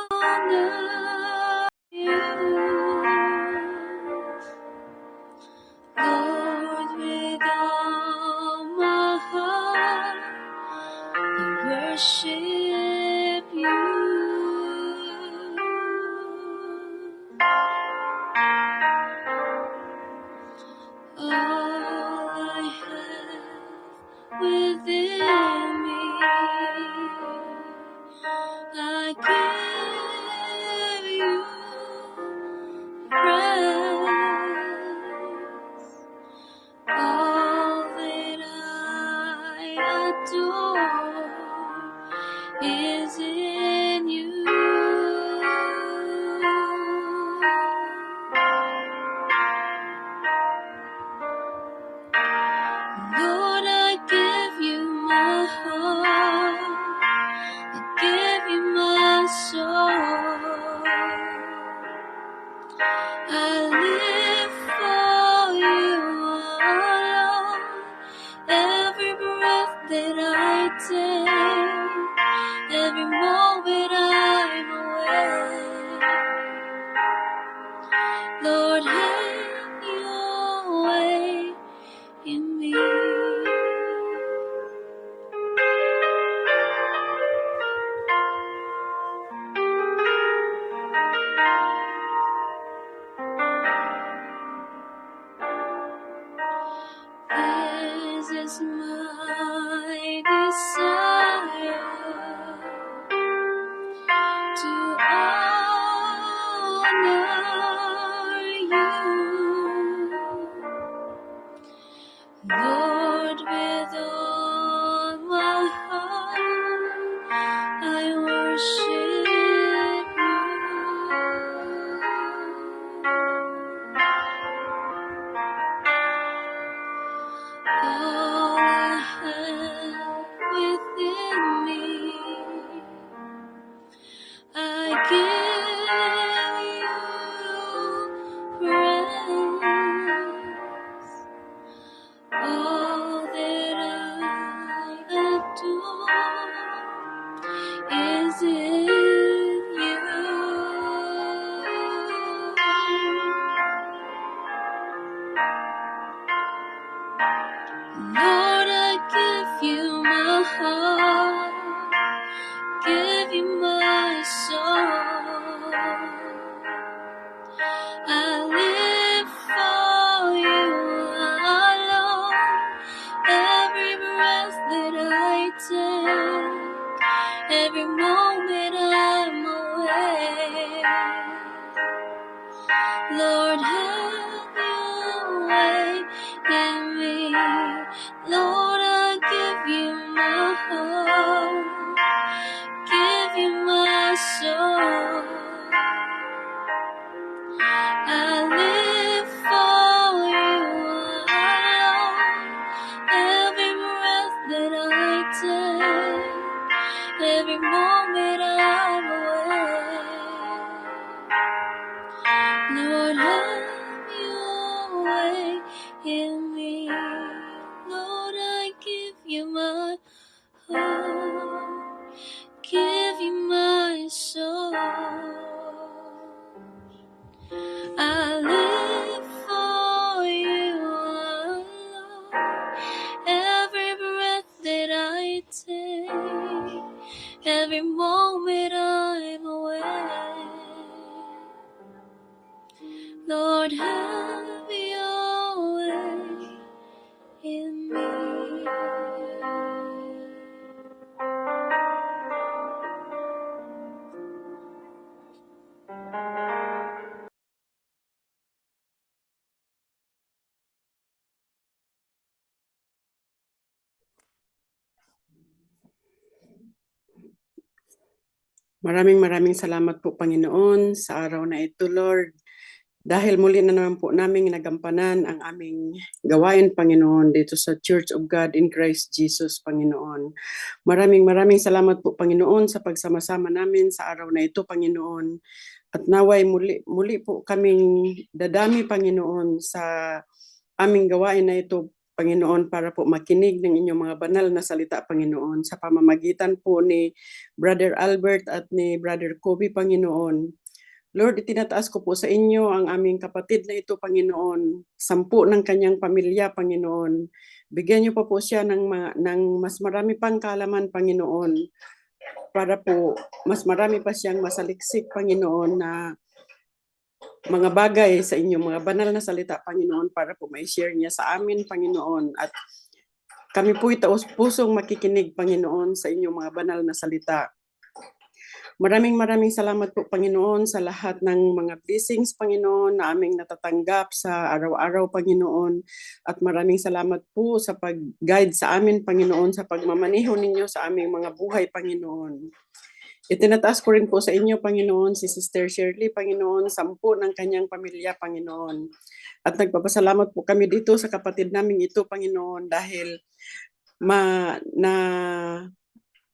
you, Lord, with all my heart. I worship you. All I have within me, I give you praise. All that I adore is in you. Lord, I give you my heart, I give you my soul. I live for you alone. Every breath that I take, every moment every moment I'm away. Lord, have your way in me. Lord, I give you my heart, give you my soul. I live for you alone. Every breath that I take, every moment I'm away. Lord, have your way in me. Lord, I give you my heart, give you my soul. I live for you alone. Every breath that I take, every moment I'm away. Lord, have your way in me. Maraming salamat po, Panginoon, sa araw na ito, Lord. Dahil muli na naman po namin nagampanan ang aming gawain, Panginoon, dito sa Church of God in Christ Jesus, Panginoon. Maraming salamat po, Panginoon, sa pagsama-sama namin sa araw na ito, Panginoon. At naway muli po kaming dadami, Panginoon, sa aming gawain na ito, Panginoon, para po makinig ng inyong mga banal na salita, Panginoon, sa pamamagitan po ni Brother Albert at ni Brother Kobe, Panginoon. Lord, itinataas ko po sa inyo ang aming kapatid na ito, Panginoon, 10 ng kanyang pamilya, Panginoon. Bigyan niyo pa po siya ng mas marami pang kaalaman, Panginoon, para po mas marami pa siyang masaliksik, Panginoon, na mga bagay sa inyong mga banal na salita, Panginoon, para po ma-share niya sa amin, Panginoon. At kami po taos pusong makikinig, Panginoon, sa inyong mga banal na salita. Maraming salamat po, Panginoon, sa lahat ng mga blessings, Panginoon, na aming natatanggap sa araw-araw, Panginoon. At maraming salamat po sa pag-guide sa amin, Panginoon, sa pagmamaneho ninyo sa aming mga buhay, Panginoon. Itinataas ko rin po sa inyo, Panginoon, si Sister Shirley, Panginoon, 10 ng kanyang pamilya, Panginoon. At nagpapasalamat po kami dito sa kapatid namin ito, Panginoon, dahil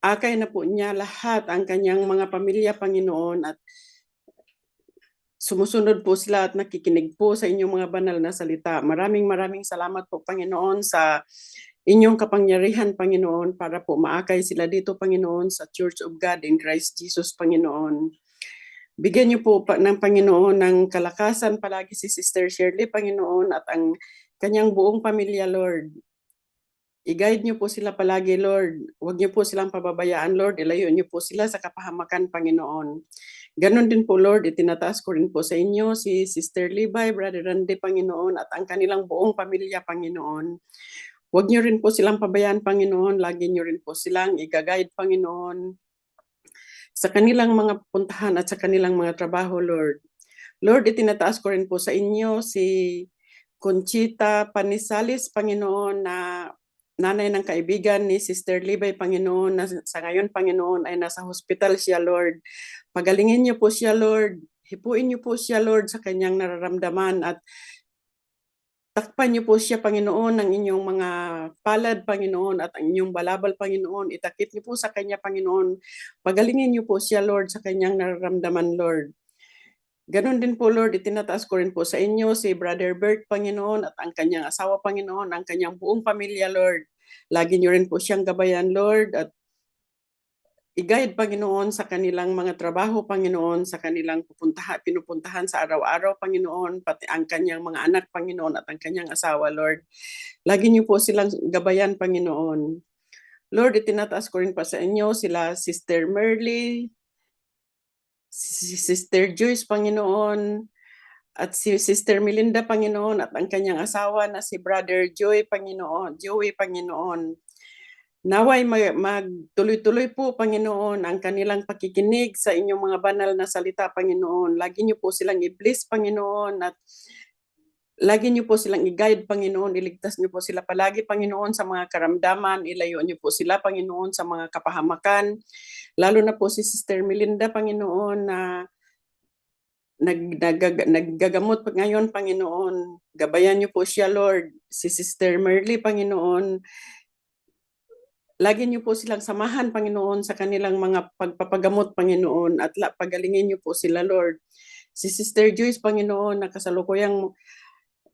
akay na po niya lahat ang kanyang mga pamilya, Panginoon, at sumusunod po sila at nakikinig po sa inyong mga banal na salita. Maraming salamat po, Panginoon, sa inyong kapangyarihan, Panginoon, para po maakay sila dito, Panginoon, sa Church of God in Christ Jesus, Panginoon. Bigyan niyo po ng Panginoon ng kalakasan palagi si Sister Shirley, Panginoon, at ang kanyang buong pamilya, Lord. I-guide niyo po sila palagi, Lord. Huwag niyo po silang pababayaan, Lord. Ilayo niyo po sila sa kapahamakan, Panginoon. Ganon din po, Lord, itinataas ko rin po sa inyo si Sister Levi, Brother Randy, Panginoon, at ang kanilang buong pamilya, Panginoon. Huwag niyo rin po silang pabayaan, Panginoon. Lagi niyo rin po silang i-guide, Panginoon, sa kanilang mga puntahan at sa kanilang mga trabaho, Lord. Lord, itinataas ko rin po sa inyo si Conchita Panisalis, Panginoon, na nanay ng kaibigan ni Sister Levi, Panginoon, na sa ngayon, Panginoon, ay nasa hospital siya, Lord. Pagalingin niyo po siya, Lord. Hipuin niyo po siya, Lord, sa kanyang nararamdaman at takpan niyo po siya, Panginoon, ng inyong mga palad, Panginoon, at ang inyong balabal, Panginoon. Itakip niyo po sa kanya, Panginoon. Pagalingin niyo po siya, Lord, sa kanyang nararamdaman, Lord. Ganon din po, Lord, itinataas ko rin po sa inyo si Brother Bert, Panginoon, at ang kanyang asawa, Panginoon, ang kanyang buong pamilya, Lord. Lagi niyo rin po siyang gabayan, Lord, at i-guide, Panginoon, sa kanilang mga trabaho, Panginoon, sa kanilang pinupuntahan sa araw-araw, Panginoon, pati ang kanyang mga anak, Panginoon, at ang kanyang asawa, Lord. Lagi niyo po silang gabayan, Panginoon. Lord, itinataas ko rin pa sa inyo sila Sister Merly, si Sister Joyce, Panginoon, at si Sister Melinda, Panginoon, at ang kanyang asawa na si Brother Joey, Panginoon. Naway magtuloy-tuloy po, Panginoon, ang kanilang pakikinig sa inyong mga banal na salita, Panginoon. Lagi niyo po silang i-bless, Panginoon, at lagi niyo po silang i-guide, Panginoon. Iligtas niyo po sila palagi, Panginoon, sa mga karamdaman. Ilayo niyo po sila, Panginoon, sa mga kapahamakan. Lalo na po si Sister Melinda, Panginoon, na naggagamot ngayon, Panginoon. Gabayan niyo po siya, Lord. Si Sister Merly, Panginoon, lagi niyo po silang samahan, Panginoon, sa kanilang mga pagpapagamot, Panginoon, at pagalingin niyo po sila, Lord. Si Sister Joyce, Panginoon, na kasalukuyang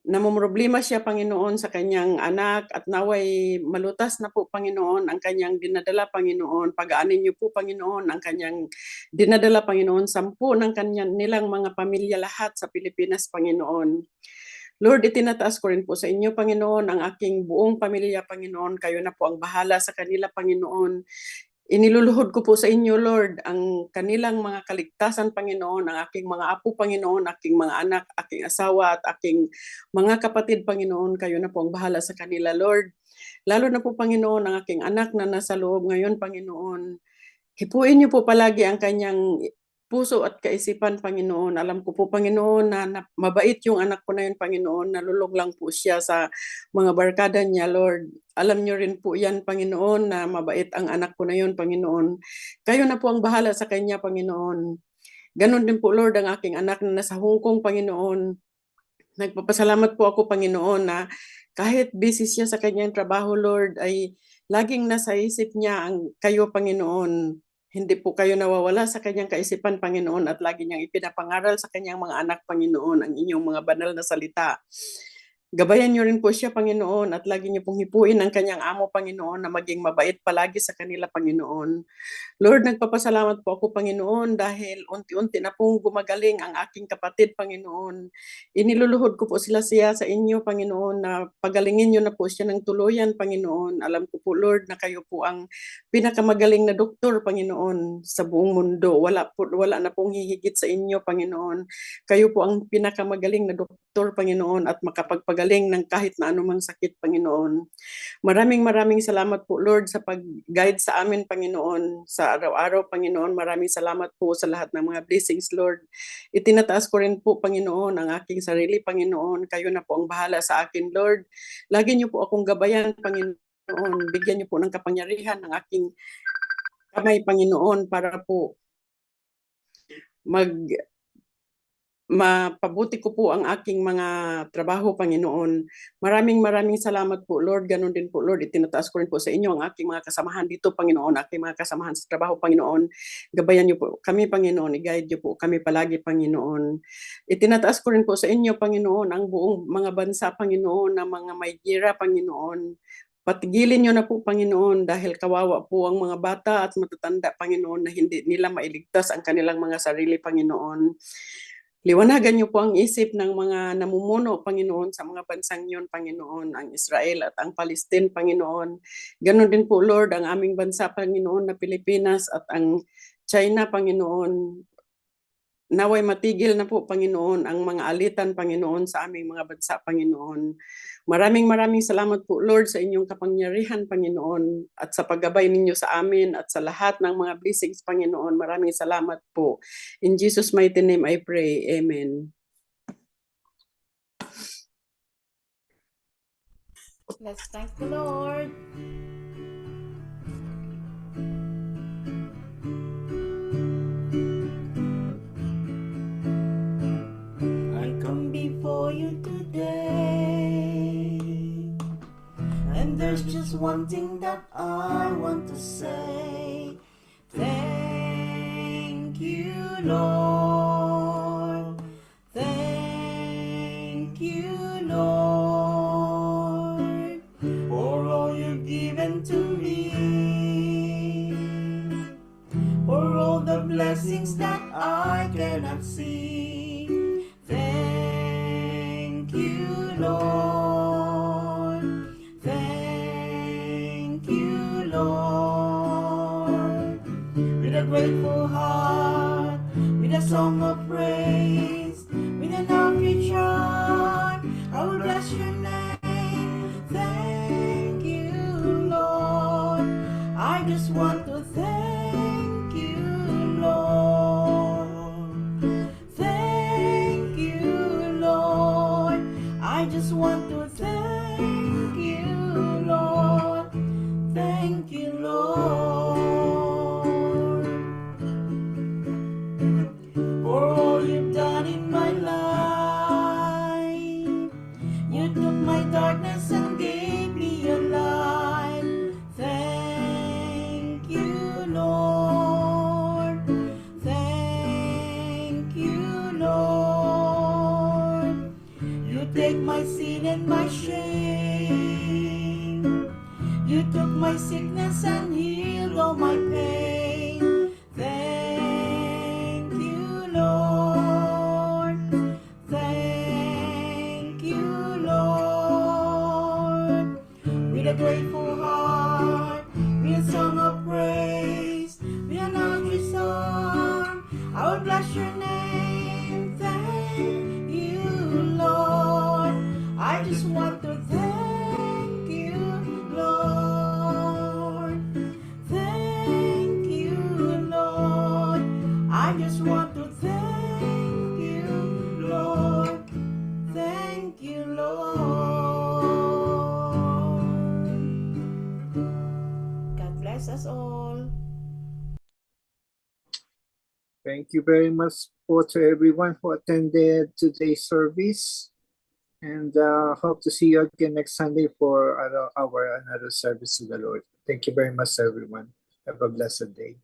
namumroblema siya, Panginoon, sa kanyang anak, at naway malutas na po, Panginoon, ang kanyang dinadala, Panginoon. Pagaanin niyo po, Panginoon, ang kanyang dinadala, Panginoon, 10 ng nilang mga pamilya lahat sa Pilipinas, Panginoon. Lord, itinataas ko rin po sa inyo, Panginoon, ang aking buong pamilya, Panginoon. Kayo na po ang bahala sa kanila, Panginoon. Iniluluhod ko po sa inyo, Lord, ang kanilang mga kaligtasan, Panginoon, ang aking mga apo, Panginoon, aking mga anak, aking asawa, at aking mga kapatid, Panginoon. Kayo na po ang bahala sa kanila, Lord. Lalo na po, Panginoon, ang aking anak na nasa loob ngayon, Panginoon. Hipuin niyo po palagi ang kanyang puso at kaisipan, Panginoon. Alam ko po, Panginoon, na mabait yung anak ko na yun, Panginoon. Nalulog lang po siya sa mga barkada niya, Lord. Alam niyo rin po yan, Panginoon, na mabait ang anak ko na yun, Panginoon. Kayo na po ang bahala sa kanya, Panginoon. Ganon din po, Lord, ang aking anak na nasa Hong Kong, Panginoon. Nagpapasalamat po ako, Panginoon, na kahit busy siya sa kanyang trabaho, Lord, ay laging nasa isip niya ang kayo, Panginoon. Hindi po kayo nawawala sa kanyang kaisipan, Panginoon, at lagi niyang ipinapangaral sa kanyang mga anak, Panginoon, ang inyong mga banal na salita. Gabayan niyo rin po siya, Panginoon, at lagi niyo pong hipuin ang kanyang amo, Panginoon, na maging mabait palagi sa kanila, Panginoon. Lord, nagpapasalamat po ako, Panginoon, dahil unti-unti na pong gumagaling ang aking kapatid, Panginoon. Iniluluhod ko po siya sa inyo, Panginoon, na pagalingin niyo na po siya ng tuluyan, Panginoon. Alam ko po, Lord, na kayo po ang pinakamagaling na doktor, Panginoon, sa buong mundo. Wala na pong hihigit sa inyo, Panginoon. Kayo po ang pinakamagaling na doktor, Panginoon, at makapagpagaling ng kahit na anumang sakit, Panginoon. Maraming salamat po, Lord, sa pag-guide sa amin, Panginoon, sa araw-araw, Panginoon. Maraming salamat po sa lahat ng mga blessings, Lord. Itinataas ko rin po, Panginoon, ang aking sarili, Panginoon. Kayo na po ang bahala sa akin, Lord. Lagi niyo po akong gabayan, Panginoon. Bigyan niyo po ng kapangyarihan ng aking kamay, Panginoon, para po mapabuti ko po ang aking mga trabaho, Panginoon. Maraming salamat po, Lord. Ganon din po, Lord. Itinataas ko rin po sa inyo ang aking mga kasamahan dito, Panginoon. Aking mga kasamahan sa trabaho, Panginoon. Gabayan niyo po kami, Panginoon. I-guide niyo po kami palagi, Panginoon. Itinataas ko rin po sa inyo, Panginoon, ang buong mga bansa, Panginoon, na mga may gira, Panginoon. Patigilin niyo na po, Panginoon, dahil kawawa po ang mga bata at matatanda, Panginoon, na hindi nila mailigtas ang kanilang mga sarili, Panginoon. Liwanagan niyo po ang isip ng mga namumuno, Panginoon, sa mga bansang yun, Panginoon, ang Israel at ang Palestine, Panginoon. Ganon din po, Lord, ang aming bansa, Panginoon, na Pilipinas at ang China, Panginoon. Naway matigil na po, Panginoon, ang mga alitan, Panginoon, sa aming mga bansa, Panginoon. Maraming salamat po, Lord, sa inyong kapangyarihan, Panginoon, at sa paggabay ninyo sa amin at sa lahat ng mga blessings, Panginoon. Maraming salamat po. In Jesus' mighty name I pray. Amen. Let's thank the Lord. I come before you today, and there's just one thing that I want to say. Thank you, Lord. Thank you, Lord, for all you've given to me, for all the blessings that I cannot see. Thank you, Lord. Thank you, Lord. With a grateful heart, with a song of praise, with an outreach heart, I will bless your name. Thank you, Lord. just want to thank you, Lord. Thank you, Lord. I just want to thank you, Lord. Thank you, Lord, for all you've done in my life. You took my darkness and gave me your light. Thank you, Lord. Thank you, Lord. You take my sin and my shame. You took my sickness and healed all my pain. Thank you, Lord. Thank you, Lord. With a grateful heart, with a song of praise, with an outstretched arm, I will bless your name. Thank you, Lord. I just want to thank you, Lord. Thank you, Lord. I just want to thank you, Lord. Thank you, Lord. God bless us all. Thank you very much for to everyone who attended today's service, and hope to see you again next Sunday for another service to the Lord. Thank you very much, everyone. Have a blessed day.